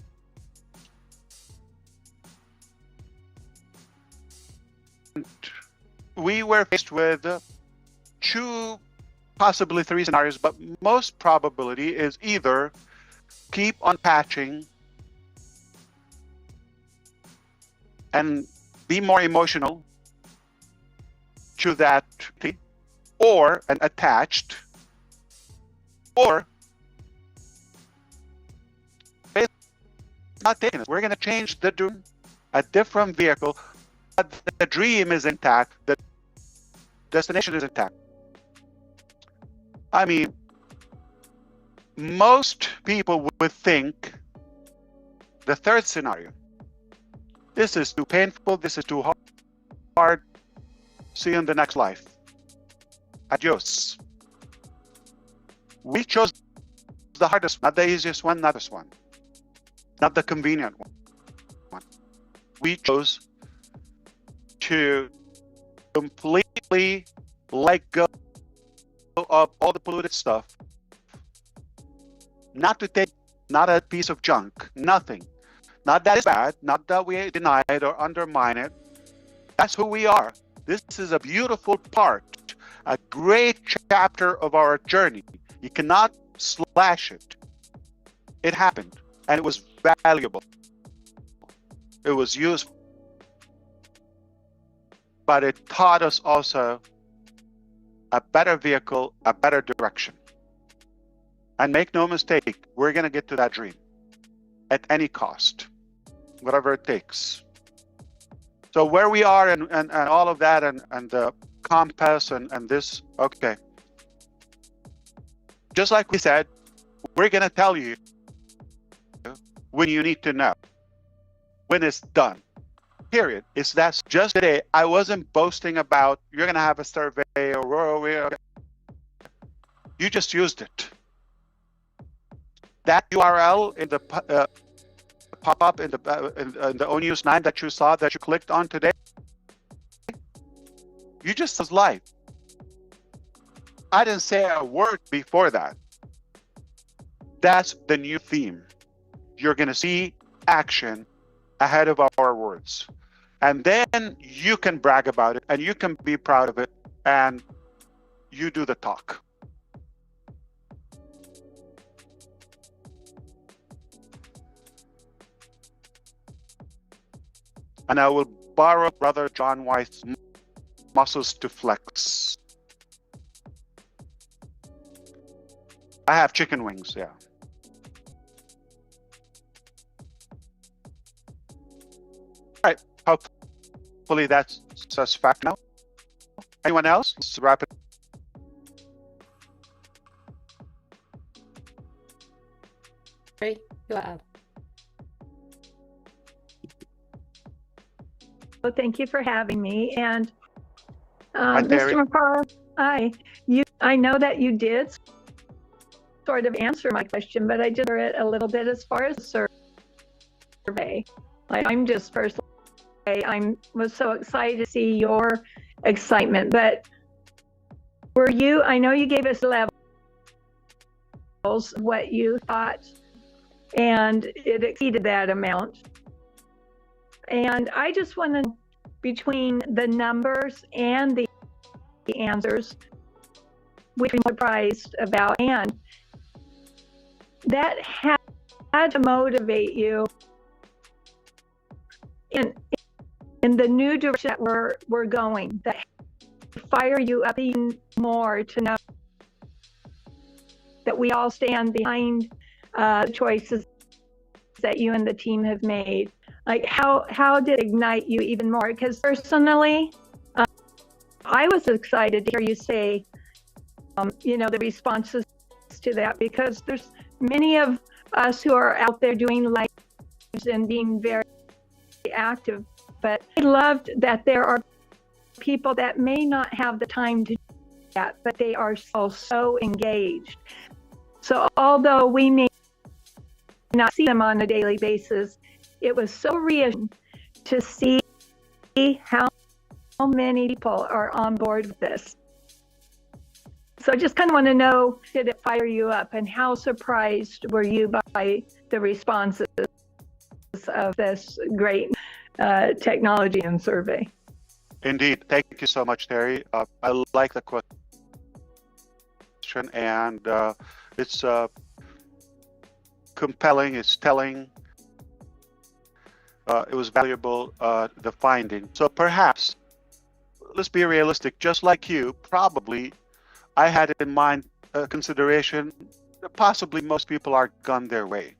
We were faced with two, possibly three scenarios, but most probability is either keep on patching and be more emotional to that, or and attached, or not taking it. We're going to change the dream, a different vehicle, but the dream is intact, the destination is intact. I mean, most people would think the third scenario. This is too painful, this is too hard. See you in the next life. Adios. We chose the hardest, not the easiest one, not this one. Not the convenient one. We chose to completely let go of all the polluted stuff. Not to take, not a piece of junk, nothing. Not that it's bad, not that we deny it or undermine it. That's who we are. This is a beautiful part, a great chapter of our journey. You cannot slash it. It happened, and it was valuable. It was useful. But it taught us also a better vehicle, a better direction. And make no mistake, we're going to get to that dream at any cost, whatever it takes. So where we are and all of that and the compass and this, okay. Just like we said, we're going to tell you when you need to know, when it's done. Period. It's that's just today. I wasn't boasting about you're going to have a survey or you just used it. That URL in the pop-up in the ONews 9 that you saw, that you clicked on today, you just was live. I didn't say a word before that. That's the new theme. You're going to see action ahead of our words. And then you can brag about it and you can be proud of it and you do the talk. And I will borrow Brother John White's muscles to flex. I have chicken wings, yeah. All right, hopefully that's satisfactory now. Anyone else? Let's wrap it. Go ahead. Well, thank you for having me. And Hi, Terry. Mr. Mufareh, I know that you did sort of answer my question, but I did it a little bit as far as the survey. Like, I'm just personally, was so excited to see your excitement. But were you? I know you gave us levels, what you thought, and it exceeded that amount. And I just want to, between the numbers and the answers, which I'm surprised about, and that had to motivate you in the new direction that we're going, that fire you up even more to know that we all stand behind the choices that you and the team have made. Like, how did it ignite you even more? Because personally, I was excited to hear you say, the responses to that, because there's many of us who are out there doing lives and being very active, but I loved that there are people that may not have the time to do that, but they are so engaged. So although we may not see them on a daily basis, it was so reassuring to see how many people are on board with this. So I just kind of want to know, did it fire you up, and how surprised were you by the responses of this great technology and survey? Indeed. Thank you so much, Terry. I like the question, and it's compelling, it's telling. It was valuable, the finding. So perhaps, let's be realistic, just like you, probably I had in mind a consideration that possibly most people are gone their way,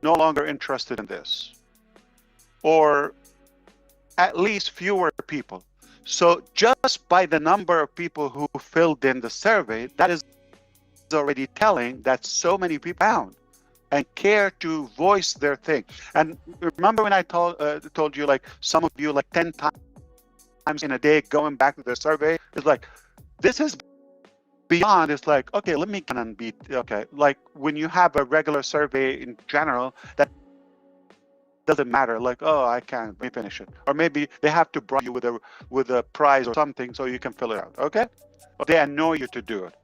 no longer interested in this, or at least fewer people. So just by the number of people who filled in the survey, that is already telling that so many people found and care to voice their thing. And remember when I told you, like, some of you, like 10 times in a day going back to the survey, it's like, this is beyond. It's like, okay, let me kind of be, okay, like when you have a regular survey in general, that doesn't matter, like, oh, I can't, let me finish it. Or maybe they have to bribe you with a prize or something so you can fill it out, okay? Or they annoy you to do it.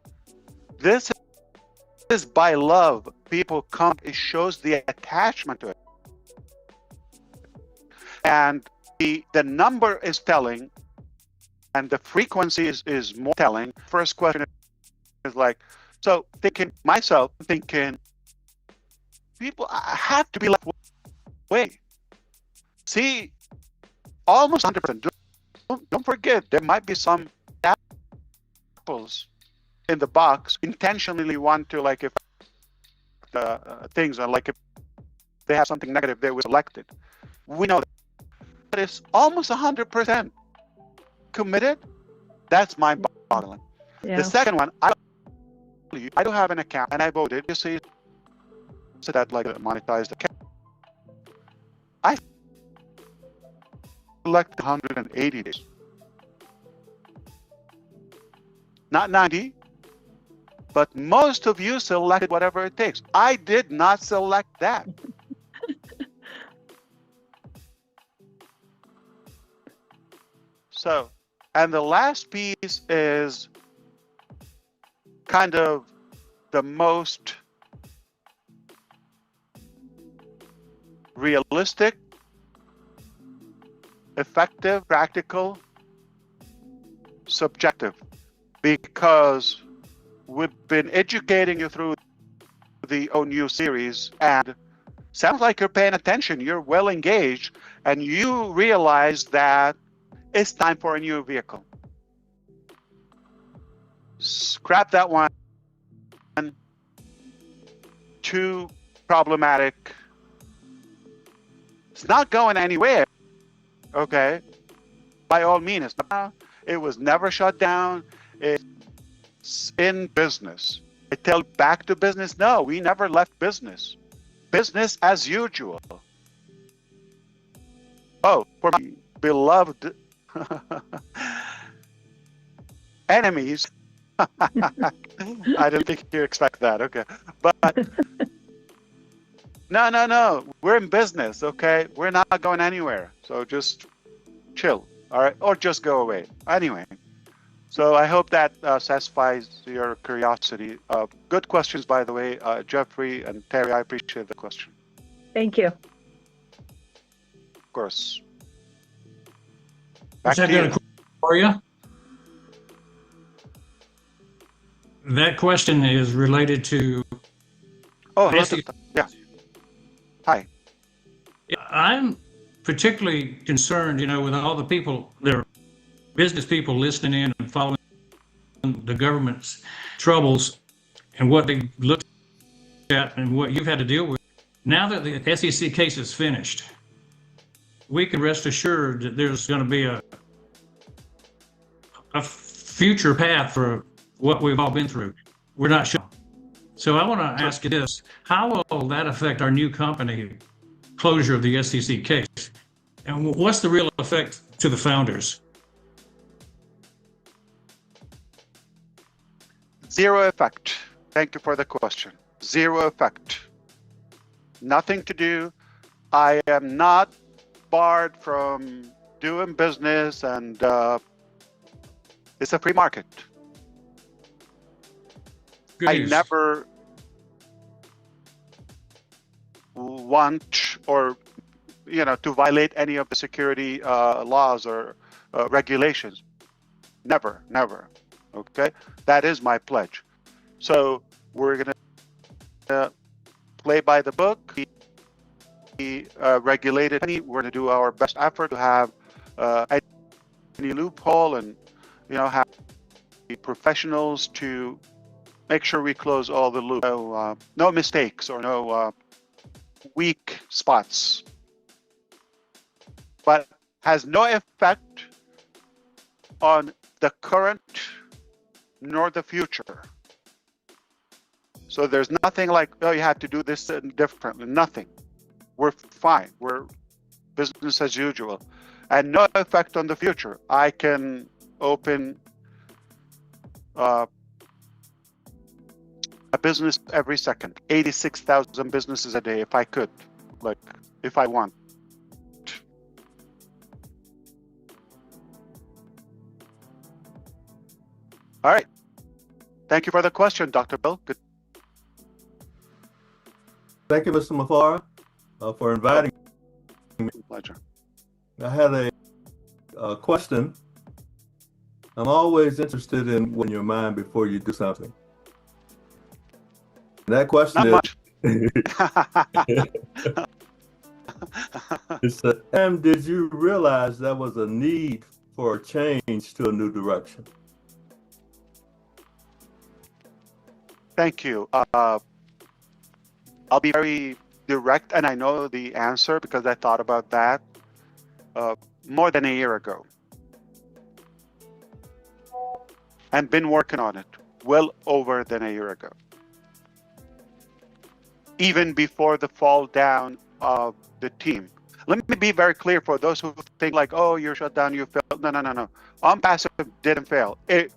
This is by love. People come, it shows the attachment to it. And the number is telling, and the frequency is more telling. First question is like, so thinking, people have to be like, wait, see, almost 100%. Don't forget, there might be some apples in the box intentionally want to, like, if things are like, if they have something negative, they will select it. We know that. But it's almost 100% committed. That's mind-boggling. Yeah. The second one, I don't have an account and I voted. You see, so that, like, monetized account. I select 180 days, not 90. But most of you selected whatever it takes. I did not select that. So, and the last piece is kind of the most realistic, effective, practical, subjective, because we've been educating you through the ONU series, and sounds like you're paying attention, you're well engaged, and you realize that it's time for a new vehicle. Scrap that one. Too problematic. It's not going anywhere, okay? By all means, it was never shut down. It's in business. I tell back to business. No, we never left business. Business as usual. Oh, for my beloved enemies. I didn't think you expect that. Okay, but no. We're in business. Okay, we're not going anywhere. So just chill. All right, or just go away. Anyway. So I hope that satisfies your curiosity. Good questions, by the way, Jeffrey and Terry. I appreciate the question. Thank you. Of course. Back I've to got you. a question for you. That question is related to. Oh, basic, yeah. Hi. I'm particularly concerned, with all the people there. Business people listening in and following the government's troubles. and what they looked at and what you've had to deal with. Now that the SEC case is finished, we can rest assured that there's going to be a future path for what we've all been through. We're not sure. So I want to ask you this: how will that affect our new company closure of the SEC case? And what's the real effect to the founders? Zero effect. Thank you for the question. Zero effect. Nothing to do. I am not barred from doing business, and it's a free market. Good I news. never want or to violate any of the security laws or regulations. Never. Okay, that is my pledge. So we're gonna play by the book. Be regulated. We're gonna do our best effort to have any loophole and have the professionals to make sure we close all the loops. No mistakes or no weak spots. But has no effect on the current nor the future. So there's nothing like, oh, you have to do this differently. Nothing. We're fine. We're business as usual. And no effect on the future. I can open a business every second. 86,000 businesses a day if I could. If I want. All right. Thank you for the question, Dr. Bill. Good. Thank you, Mr. Mufareh, for inviting me. Pleasure. I had a question. I'm always interested in what's in your mind before you do something. And that question is, did you realize there was a need for a change to a new direction? Thank you. I'll be very direct, and I know the answer because I thought about that more than a year ago. And been working on it well over than a year ago. Even before the fall down of the team. Let me be very clear for those who think like, oh, you're shut down, you failed. No. OnPassive didn't fail. It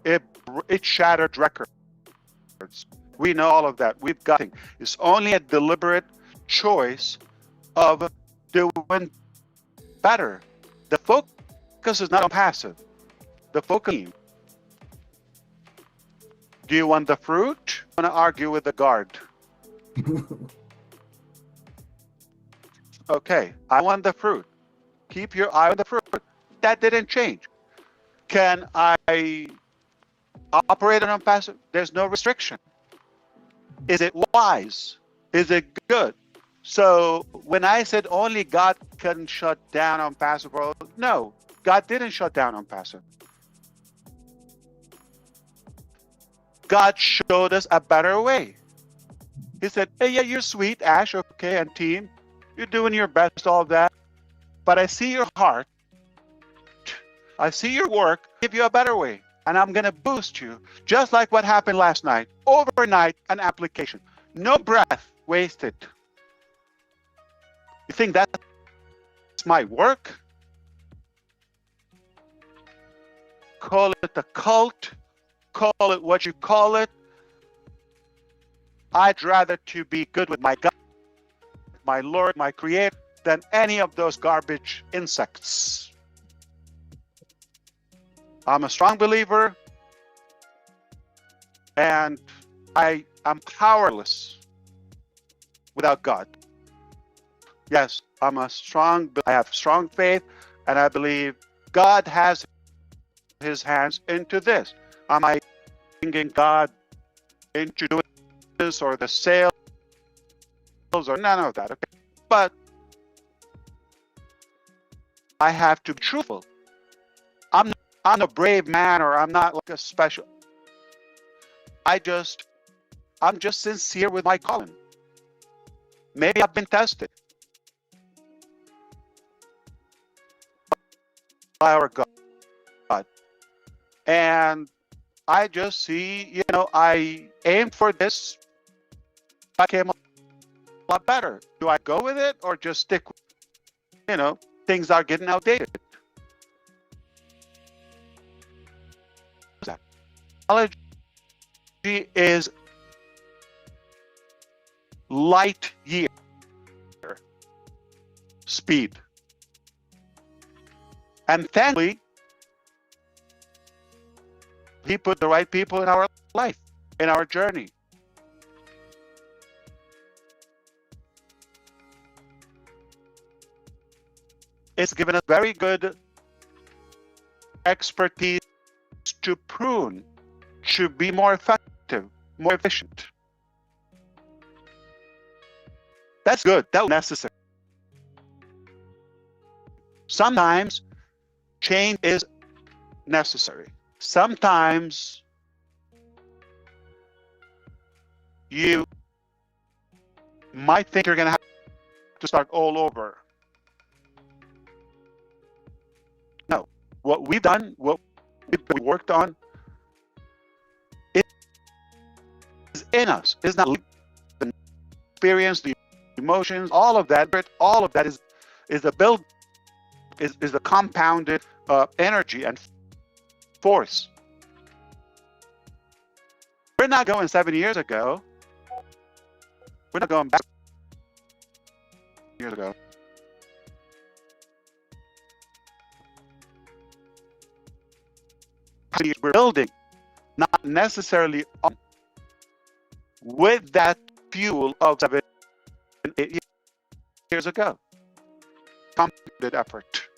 shattered records. We know all of that. We've got it. It's only a deliberate choice of doing better. The focus is not on passive. The focus. Do you want the fruit? I want to argue with the guard. Okay, I want the fruit. Keep your eye on the fruit. That didn't change. Can I operate on passive? There's no restriction. Is it wise? Is it good? So when I said only God can shut down OnPassive world, no, God didn't shut down OnPassive. God showed us a better way. He said, hey, yeah, you're sweet, Ash, okay, and team. You're doing your best, all of that. But I see your heart. I see your work. Give you a better way. And I'm going to boost you, just like what happened last night. Overnight, an application. No breath wasted. You think that's my work? Call it a cult. Call it what you call it. I'd rather to be good with my God, my Lord, my Creator, than any of those garbage insects. I'm a strong believer, and I am powerless without God. Yes, I have strong faith, and I believe God has his hands into this. Am I bringing God into doing this or the sales or none of that? Okay, but I have to be truthful. I'm a brave man, or I'm not like a special. I just I'm just sincere with my calling. Maybe I've been tested by our God. And I just see, I aim for this. I came a lot better. Do I go with it or just stick with it? Things are getting outdated. Technology is light year speed. And thankfully, he put the right people in our life, in our journey. It's given us very good expertise to prune, to be more effective, more efficient. That's good. That's necessary. Sometimes change is necessary. Sometimes you might think you're going to have to start all over. No, what we've done, what we worked on, is in us. It's not the experience, the emotions, all of that is the build, is the compounded energy and force. We're not going 7 years ago. We're not going back years ago. We're building, not necessarily with that fuel of 7, 8 years ago. Compounded effort.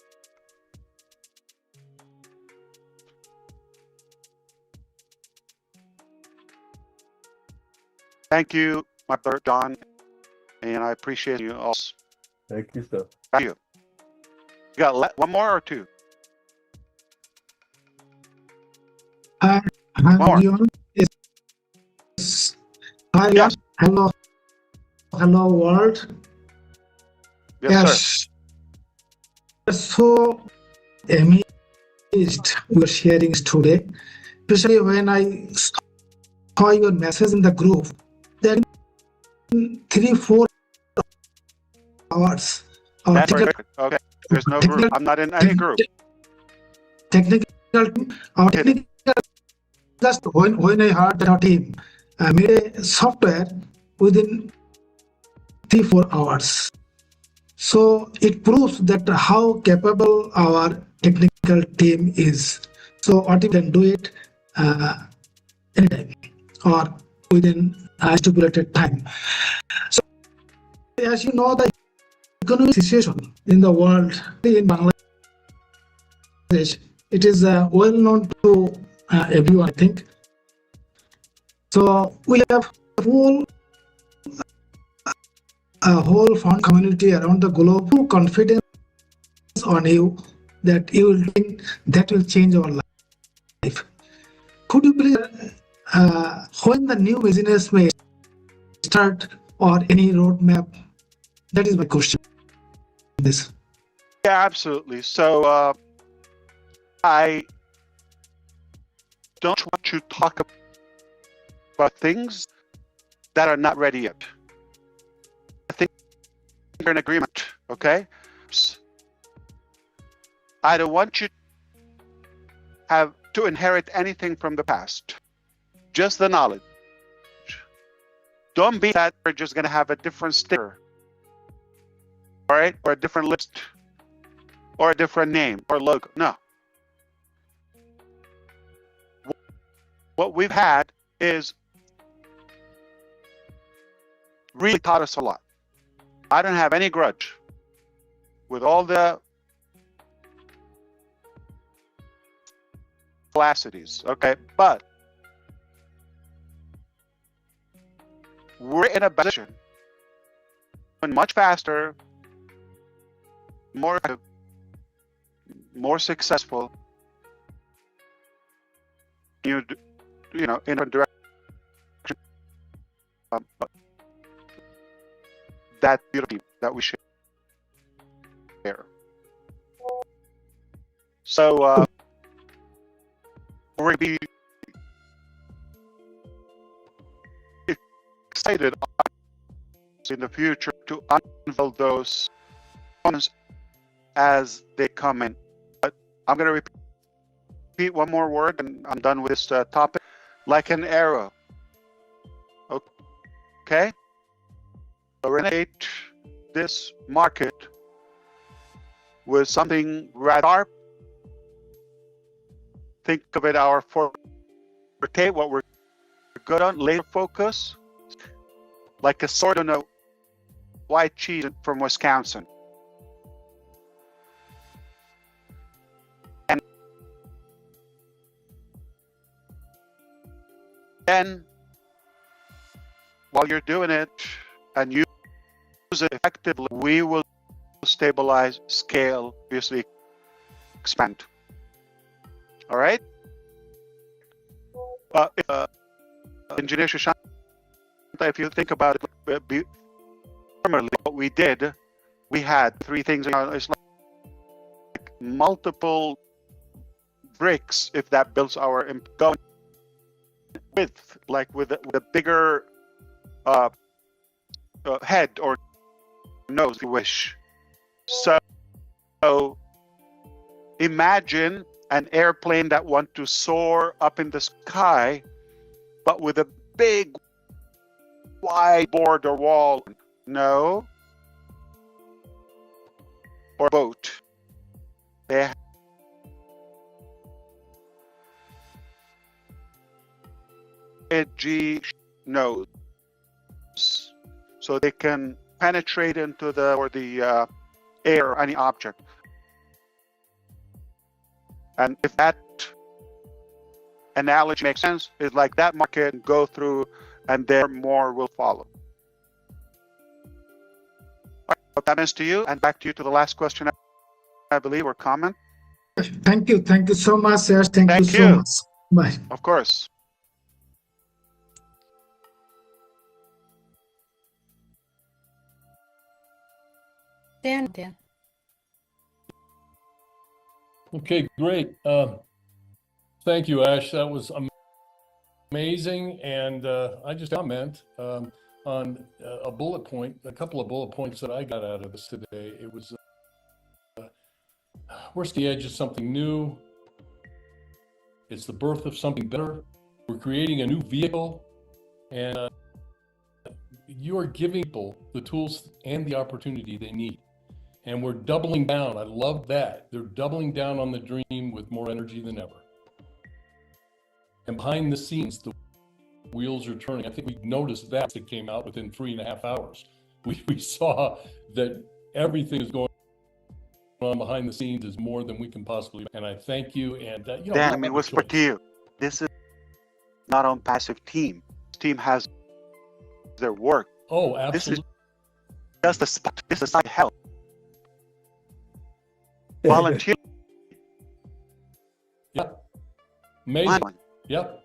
Thank you, my brother John, and I appreciate you all. Thank you, sir. Thank you. You got one more or two? Hi, everyone. Hi, yes. Hello, world. Yes, sir. So amazed your sharings today, especially when I saw your message in the group. That in 3-4 hours. That's right. Okay. There's no group. I'm not in any group. Technical. Just when I heard that our team made a software within 3-4 hours. So it proves that how capable our technical team is. So our team can do it anytime or within a stipulated time. So as you know, the economic situation in the world, in Bangladesh, it is well known to everyone, I think. So we have a whole fund community around the globe full confidence on you that you will think that will change our life. Could you please when the new business may start or any roadmap? That is my question. This. Yeah, absolutely. So I don't want to talk about things that are not ready yet. I think we're in agreement, okay? I don't want you to inherit anything from the past, just the knowledge. Don't be that we're just going to have a different sticker, all right, or a different list, or a different name or logo. No. What we've had is really taught us a lot. I don't have any grudge with all the falsities, okay? But we're in a position much faster, more active, more successful, you know, in a direction that beauty that we share. So we're going to be excited in the future to unveil those components as they come in. But I'm going to repeat one more word, and I'm done with this topic. Like an arrow. Okay? So relate this market with something Recarp. Think of it our forte, what we're good on, laser focus, like a sword on a white cheese from Wisconsin. And then, while you're doing it and use it effectively, we will stabilize, scale, obviously expand. All right? Engineer Shashanta, if you think about it, formerly what we did, we had three things. It's like multiple bricks, if that builds our going width, like with a bigger head or nose, if you wish. So imagine an airplane that wants to soar up in the sky, but with a big wide board or wall. No. Or boat. They have edgy nose, so they can penetrate into the air or any object. And if that analogy makes sense, it's like that market go through, and there more will follow. All right, what that means to you, and back to you to the last question, I believe, or comment. Thank you so much, sir. Thank you so much. Bye. Of course. Dan. Okay, great. Thank you, Ash. That was amazing. And I just comment on a bullet point, a couple of bullet points that I got out of this today. It was, we're at the edge of something new. It's the birth of something better. We're creating a new vehicle, and you are giving people the tools and the opportunity they need. And we're doubling down. I love that. They're doubling down on the dream with more energy than ever. And behind the scenes, the wheels are turning. I think we noticed that it came out within 3.5 hours. We saw that everything is going on behind the scenes is more than we can possibly. And I thank you. And you know, Dan, let me whisper to you. This is not on passive team. This team has their work. Oh, absolutely. This is just a spot. This is not help. Volunteer. Yep. Amazing. Yep.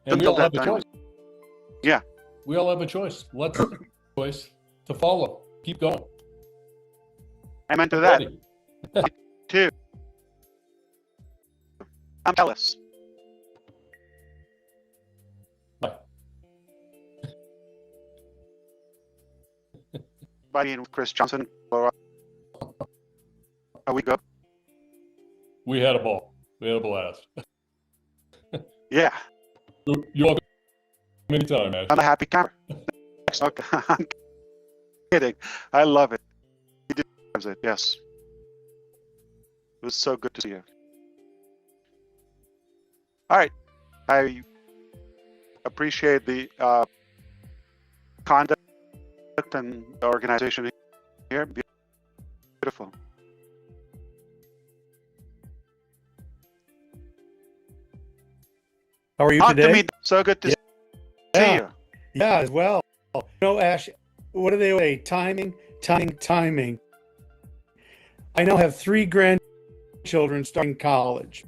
And we all have a choice. Yeah. We all have a choice. Let's have a choice to follow. Keep going. Amen to that. Too. I'm jealous. Bye. Buddy and Chris Johnson. Are we good? We had a ball. We had a blast. Yeah. You're welcome anytime, man. I'm a happy camper. Okay. I'm kidding. I love it. He deserves it. Yes. It was so good to see you. All right. I appreciate the conduct and the organization here. Beautiful. How are you On today? to me. So good to see you. Yeah, as well. You know, Ash, what do they say? Timing. I now have 3 grandchildren starting college.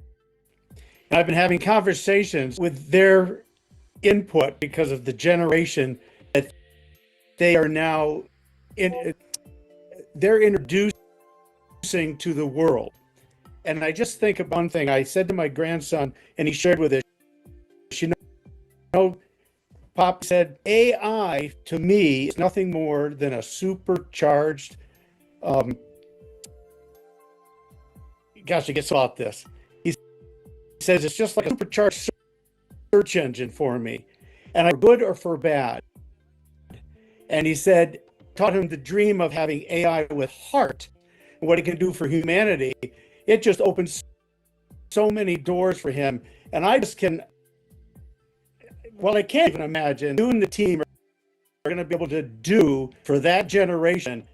And I've been having conversations with their input because of the generation that they are now they're introducing to the world. And I just think of one thing I said to my grandson, and he shared with us, you know, Pop said, AI to me is nothing more than a supercharged, gosh, I guess about this. He says it's just like a supercharged search engine for me, and I'm good or for bad. And he said, taught him the dream of having AI with heart and what it can do for humanity. It just opens so many doors for him. And I just I can't even imagine you and the team are going to be able to do for that generation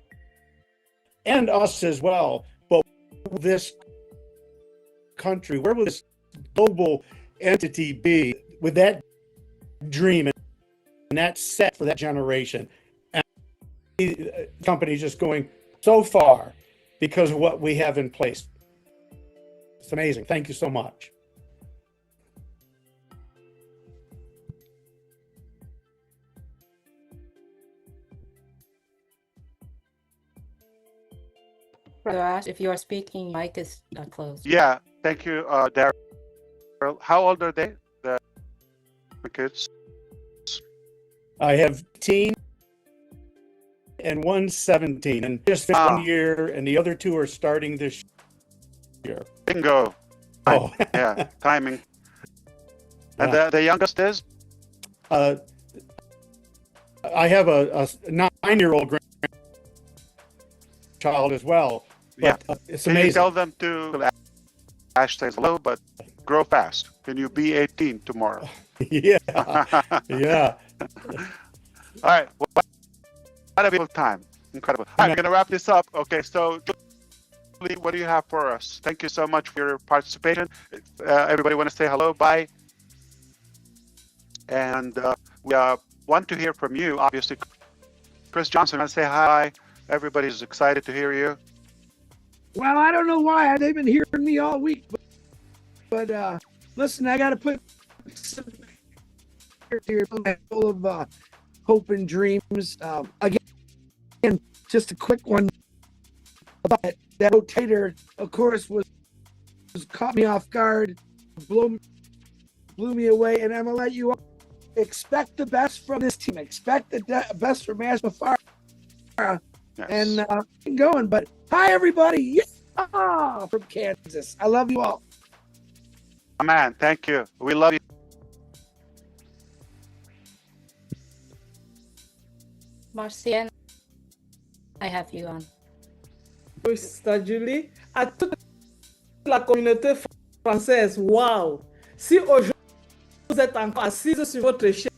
and us as well. But this country, where will this global entity be with that dream and that set for that generation? And the company's just going so far because of what we have in place. It's amazing. Thank you so much. Brother Ash, if you are speaking, mic is closed. Yeah, thank you, Daryl. How old are they, the kids? I have 18 and one 17, and just 1 year, and the other two are starting this year. Bingo. Oh, yeah, timing. And the youngest is? I have a 9-year-old child as well. But, it's Can amazing. you tell them to Ash says hello, but grow fast. Can you be 18 tomorrow? Yeah. Yeah. All right. Well, what a beautiful time. Incredible. All right, we're going to wrap this up. Okay, so Julie, what do you have for us? Thank you so much for your participation. Everybody want to say hello, bye. And we want to hear from you, obviously. Chris Johnson, want to say hi. Everybody's excited to hear you. Well, I don't know why. They've been hearing me all week. But listen, I got to put some here full of hope and dreams. Again, just a quick one about that rotator, of course, was caught me off guard, blew me away, and I'm going to let you expect the best from this team. Expect the best from Mufareh. Yes. And going, but hi everybody, from Kansas. I love you all. Man, thank you. We love you. Marcienne, I have you on. Oui, Sister Julie, à toute la communauté française, waouh! Si aujourd'hui vous êtes encore assise sur votre chaise,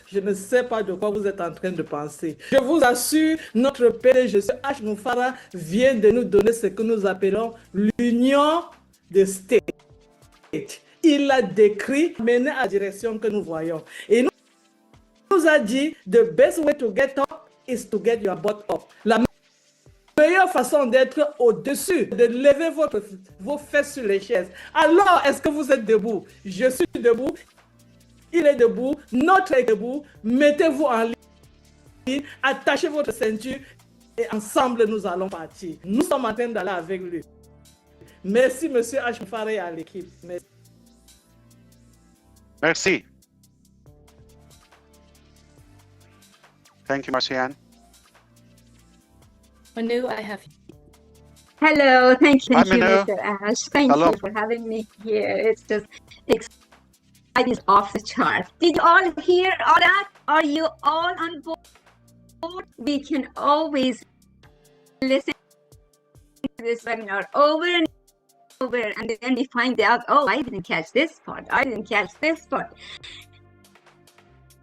je ne sais pas de quoi vous êtes en train de penser. Je vous assure, notre PDG, H. Mufareh, vient de nous donner ce que nous appelons l'union des States. Il l'a décrit, mené à la direction que nous voyons. Et nous a dit, the best way to get up is to get your butt up. La meilleure façon d'être au-dessus, de lever vos fesses sur les chaises. Alors, est-ce que vous êtes debout? Je suis debout. Il est debout, notre est debout, mettez-vous en ligne, attachez votre ceinture et ensemble nous allons partir. Nous sommes en train d'aller avec lui. Merci, monsieur H. Mufareh, à l'équipe. Merci. Merci. Thank you, Marcienne. Manu, I have you. Hello, thank you, Hi, Manu. Mr. Ash. Thank Hello. you for having me here. It's just exciting. Is off the chart. Did you all hear all that? Are you all on board? We can always listen to this webinar over and over, and then we find out, oh, I didn't catch this part. I didn't catch this part.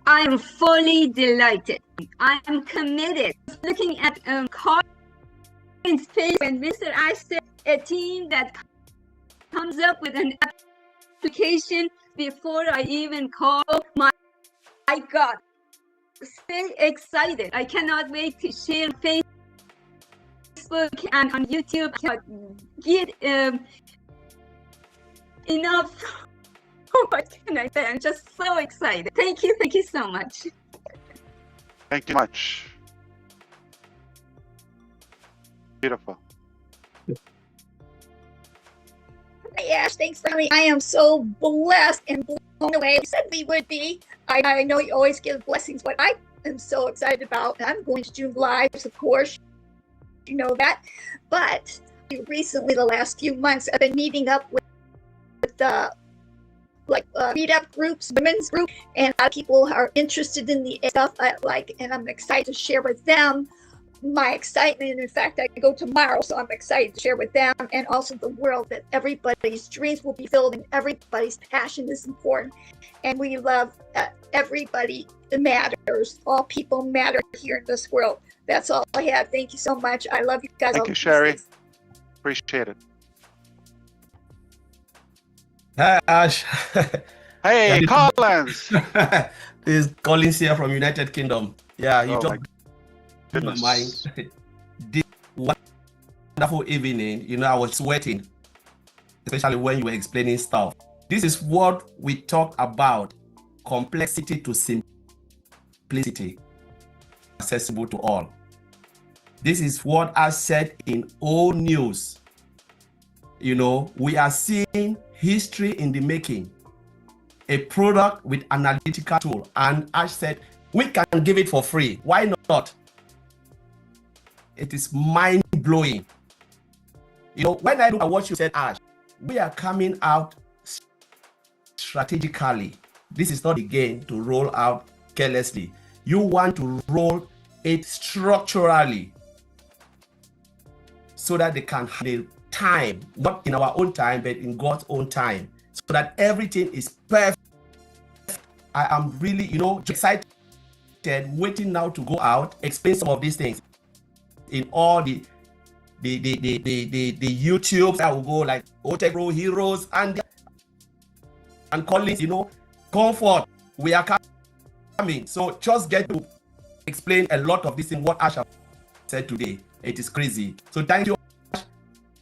I am fully delighted. I am committed. Looking at Colin's face when Mr. Ash said a team that comes up with an application before I even call, my God, stay excited. I cannot wait to share Facebook and on YouTube. Get enough What can I say? I'm just so excited. Thank you so much. Thank you much. Beautiful. Hey, Ash, thanks for having me. I am so blessed and blown away. You said we would be. I know you always give blessings. What I am so excited about, I'm going to June Lives, of course. You know that. But recently, the last few months, I've been meeting up with meetup groups, women's group, and a lot of people are interested in the stuff I like, and I'm excited to share with them my excitement. And in fact, I go tomorrow, so I'm excited to share with them and also the world that everybody's dreams will be filled and everybody's passion is important. And we love that everybody matters. All people matter here in this world. That's all I have. Thank you so much. I love you guys. Thank you, Sherry. Appreciate it. Hi, Ash. Hey, Collins. This is Collins here from United Kingdom. Yeah, you just my mind. This wonderful evening, you know, I was sweating, especially when you were explaining stuff. This is what we talk about: complexity to simplicity, accessible to all. This is what I said in all news. You know, we are seeing history in the making, a product with analytical tool, and Ash said we can give it for free. Why not? It is mind-blowing. You know, when I look at what you said, Ash, we are coming out strategically. This is not a game to roll out carelessly. You want to roll it structurally so that they can have time, not in our own time, but in God's own time, so that everything is perfect. I am really, you know, excited, waiting now to go out, explain some of these things in all the YouTubes. I will go like Otech Pro Heroes and Collins, you know, comfort. We are coming. So just get to explain a lot of this in what Ash said today. It is crazy. So thank you, Ash,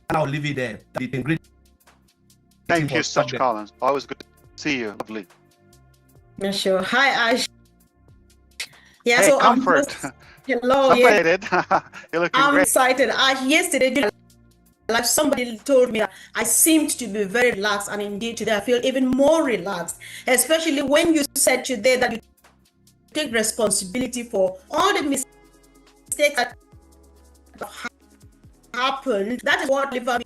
and I'll leave it there. It's been great. Thank you so much, Collins. Always good to see you. Lovely. Yeah, sure. Hi, Ash. Yeah, Hey, so Comfort. hello. Yeah. You're looking I'm great. excited. Yesterday, like somebody told me, I seemed to be very relaxed, and indeed today I feel even more relaxed, especially when you said today that you take responsibility for all the mistakes that happened. That is what liver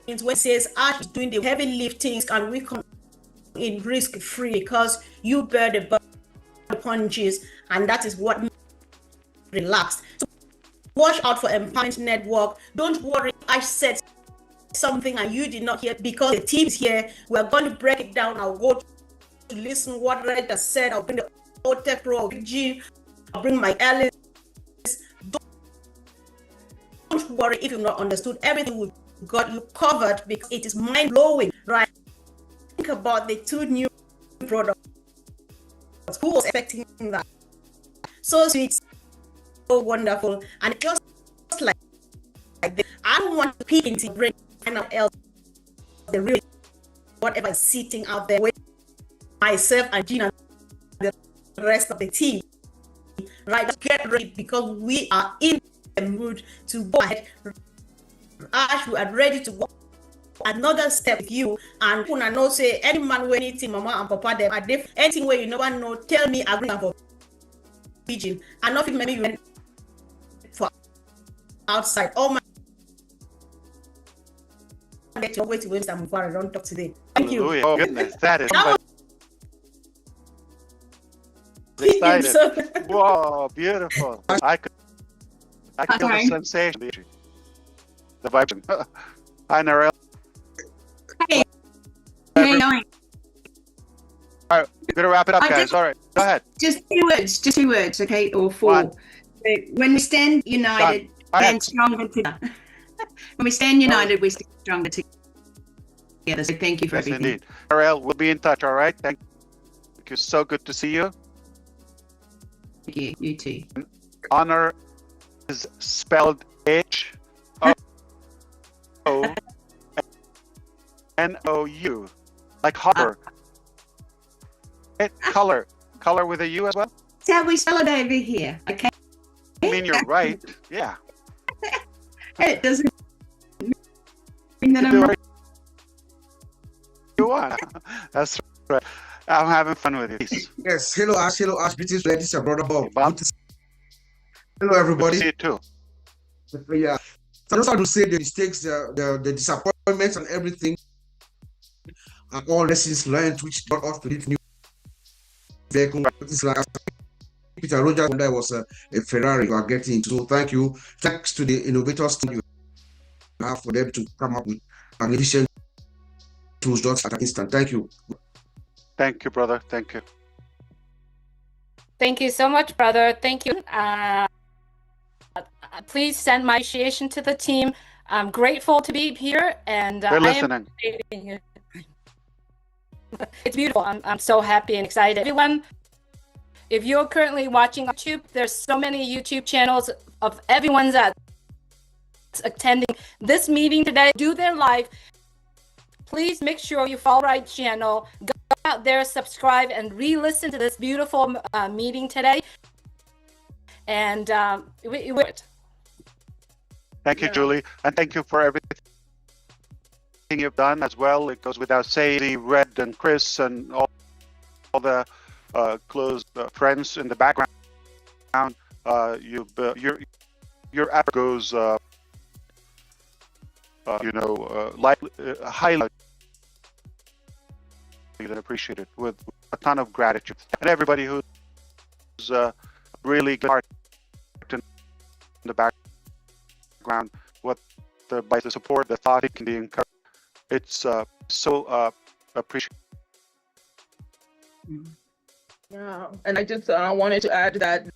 means when it says Ash is doing the heavy liftings and we come in risk free because you bear the punches, and that is what relaxed. So watch out for Empowerment Network. Don't worry, I said something and you did not hear because the team's here. We're going to break it down. I'll go to listen what Red has said. I'll bring the Otech Pro G. I'll bring my Alice. Don't worry if you've not understood everything we've got you covered, because it is mind-blowing, right? Think about the two new products. Who was expecting that? So sweet, so wonderful, and just like this. I don't want to peek into the brain and else the real whatever is sitting out there with myself and Gina and the rest of the team. Right, let's get ready because we are in the mood to go ahead. Ash, we are ready to go another step with you, and I know say any man when anything mama and papa them are different. Anything where you never know, tell me I bring for pigeon. And not maybe you went for outside. Oh my, get your way to Wednesday Mufareh. Don't talk today. Thank you. Oh goodness, that is excited. Whoa, beautiful. I feel the sensation, the vibration. Hi, Narelle. Hey, how you going? All right, we're gonna wrap it up, guys. All right, go ahead. Just two words, okay, or four. One. So when we stand united, stand stronger together. When we stand united, we stand stronger together. So thank you for everything. Indeed. Narelle, we'll be in touch. All right. Thank you. So good to see you. Thank you. You too. Honor is spelled H-O-N-O-U. like hover. Color with a U as well. See how we spell it over here, okay? I mean, you're right. Yeah. It doesn't mean that I'm right. You are. That's right. I'm having fun with you. Yes. Hello, Ash. Hello, Ash. This is your brother Bob. Hello, everybody. See you too. Yeah. So I just want to say the mistakes, the disappointments, and everything are all lessons learned, which brought us to this new vehicle. It's like Peter Rogers, when there was a Ferrari you are getting. So thank you. Thanks to the innovators you have for them to come up with magnificent tools just at an instant. Thank you. Thank you, brother. Thank you. Thank you so much, brother. Thank you. Please send my appreciation to the team. I'm grateful to be here, and We're listening. It's beautiful. I'm so happy and excited. Everyone, if you're currently watching YouTube, there's so many YouTube channels of everyone's attending this meeting today. Do their live. Please make sure you follow right channel. Go out there, subscribe, and re-listen to this beautiful meeting today. And thank you, Julie, and thank you for everything you've done as well. It goes without saying, Red and Chris and all the close friends in the background. Your effort goes, highly appreciated with a ton of gratitude, and everybody who's really part in the background, by the support, the thought, it can be encouraged. It's so appreciated. Yeah, and I wanted to add that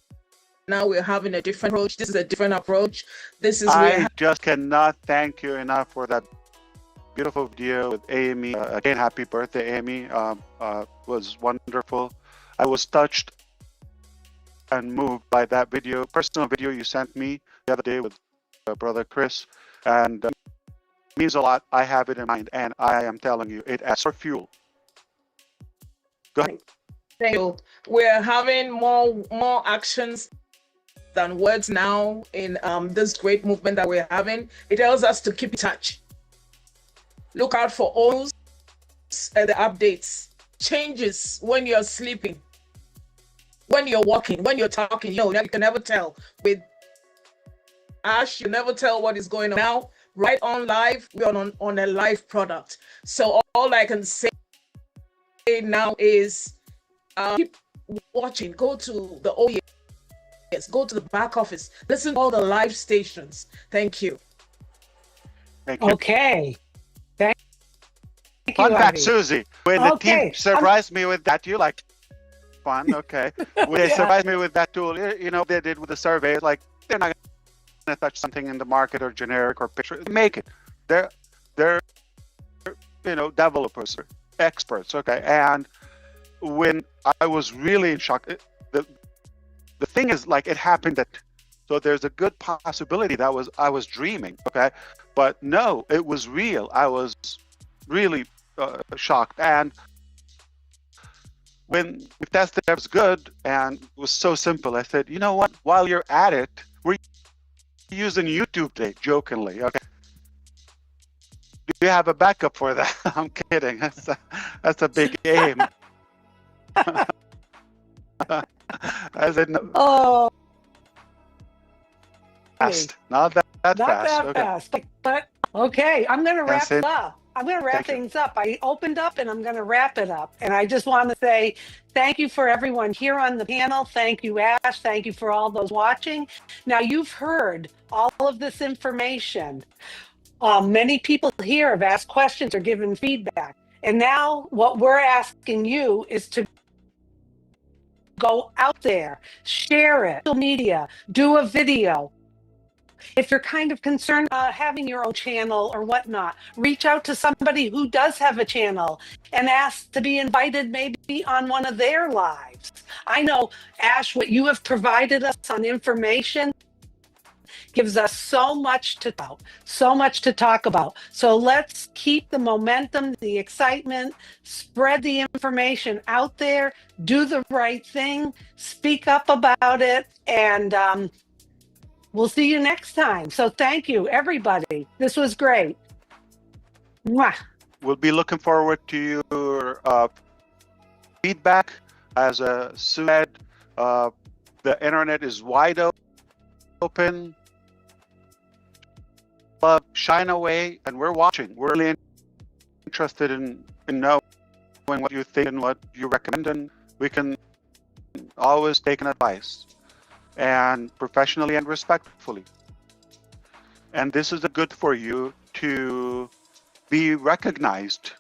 now we're having a different approach. This is a different approach. I just cannot thank you enough for that beautiful video with Amy. Again, happy birthday, Amy. Was wonderful. I was touched and moved by that video, personal video you sent me the other day with brother Chris, and it means a lot. I have it in mind, and I am telling you, it adds for fuel. Go ahead. Thank you. We're having more actions than words now in this great movement that we're having. It tells us to keep in touch. Look out for all the updates, changes when you're sleeping, when you're walking, when you're talking. You can never tell. With Ash, you never tell what is going on. Now, right on live, we're on a live product. So all I can say now is keep watching. Go to the OES, go to the back office, listen to all the live stations. Thank you. Thank you. Okay. Thank you, Fun fact, Ivy. Susie, when the team surprised me with that, you like fun, okay. When they surprised me with that tool, they did with the survey, like they're not going to touch something in the market or generic or picture. Make it. They're developers, experts, okay. And when I was really in shock, the thing is, like, it happened so there's a good possibility that I was dreaming, okay, but no, it was real. I was really shocked, and when we tested, it was good and it was so simple. I said, you know what? While you're at it, we're using YouTube today, jokingly, okay. Do you have a backup for that? I'm kidding. That's a big aim. I said no. Oh. Fast. Not that fast. That fast. But okay, I'm going to wrap it up. I'm going to wrap Thank you. things up. I opened up and I'm going to wrap it up. And I just want to say thank you for everyone here on the panel. Thank you, Ash. Thank you for all those watching. Now, you've heard all of this information. Many people here have asked questions or given feedback. And now what we're asking you is to go out there, share it, social media, do a video. If you're kind of concerned having your own channel or whatnot, reach out to somebody who does have a channel and ask to be invited maybe on one of their lives. I know, Ash, what you have provided us on information gives us so much to talk about. So let's keep the momentum, the excitement, spread the information out there, do the right thing, speak up about it, and we'll see you next time. So thank you, everybody. This was great. Mwah. We'll be looking forward to your feedback. As Sue said, the internet is wide open. Shine away, and we're watching. We're really interested in knowing what you think and what you recommend, and we can always take an advice, and professionally and respectfully. And this is good for you to be recognized.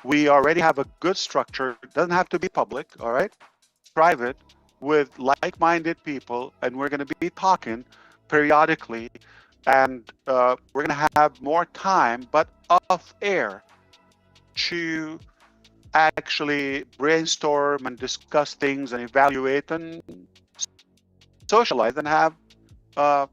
We already have a good structure. It doesn't have to be public, all right? Private, with like-minded people, and we're going to be talking periodically, and we're going to have more time, but off air, to actually brainstorm and discuss things and evaluate and socialize and have fun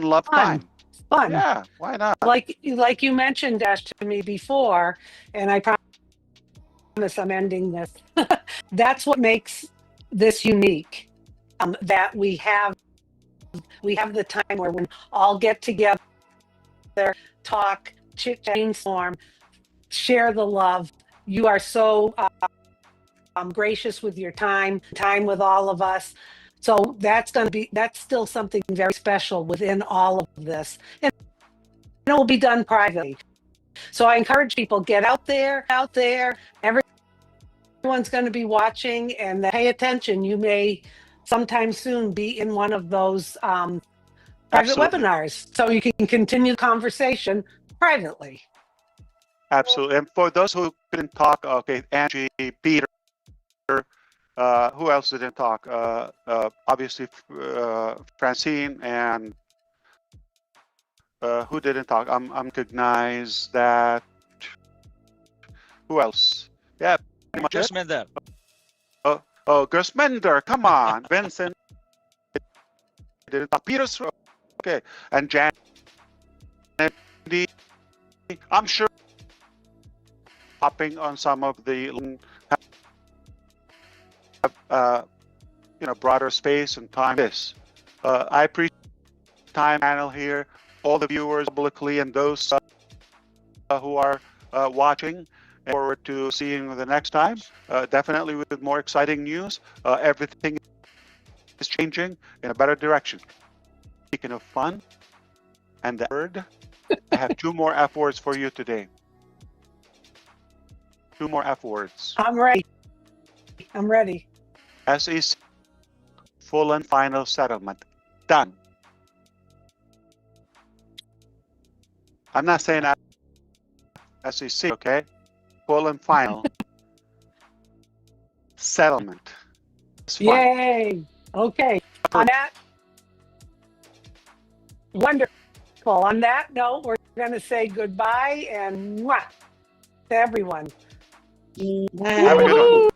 love time. Fun. Yeah, why not? Like you mentioned, Ash, to me before, and I promise I'm ending this. That's what makes this unique. That we have the time where we all get together, talk, chit-chat, brainstorm, share the love. You are so gracious with your time with all of us. So that's still something very special within all of this. And it will be done privately. So I encourage people, get out there. Everyone's going to be watching, and pay attention. You may sometime soon be in one of those private Absolutely. webinars, so you can continue the conversation privately. Absolutely. And for those who couldn't talk, okay, Angie, Peter, who else didn't talk? Obviously, Francine, and who didn't talk? I'm recognize that. Who else? Yeah, pretty much Just it. meant that. Oh, Gersmender, come on. Vincent didn't talk. Peter's okay, and Janet. I'm sure hopping on some of the broader space and time. I appreciate the time panel here, all the viewers publicly, and those who are watching. And forward to seeing you the next time. Definitely with more exciting news. Everything is changing in a better direction. Speaking of fun and the word, I have 2 more F words for you today. 2 more F words. I'm ready. SEC full and final settlement. Done. I'm not saying SEC, okay? Full and final settlement. Yay! Okay. On that, wonderful. On that note, we're going to say goodbye and mwah to everyone. Have a good one.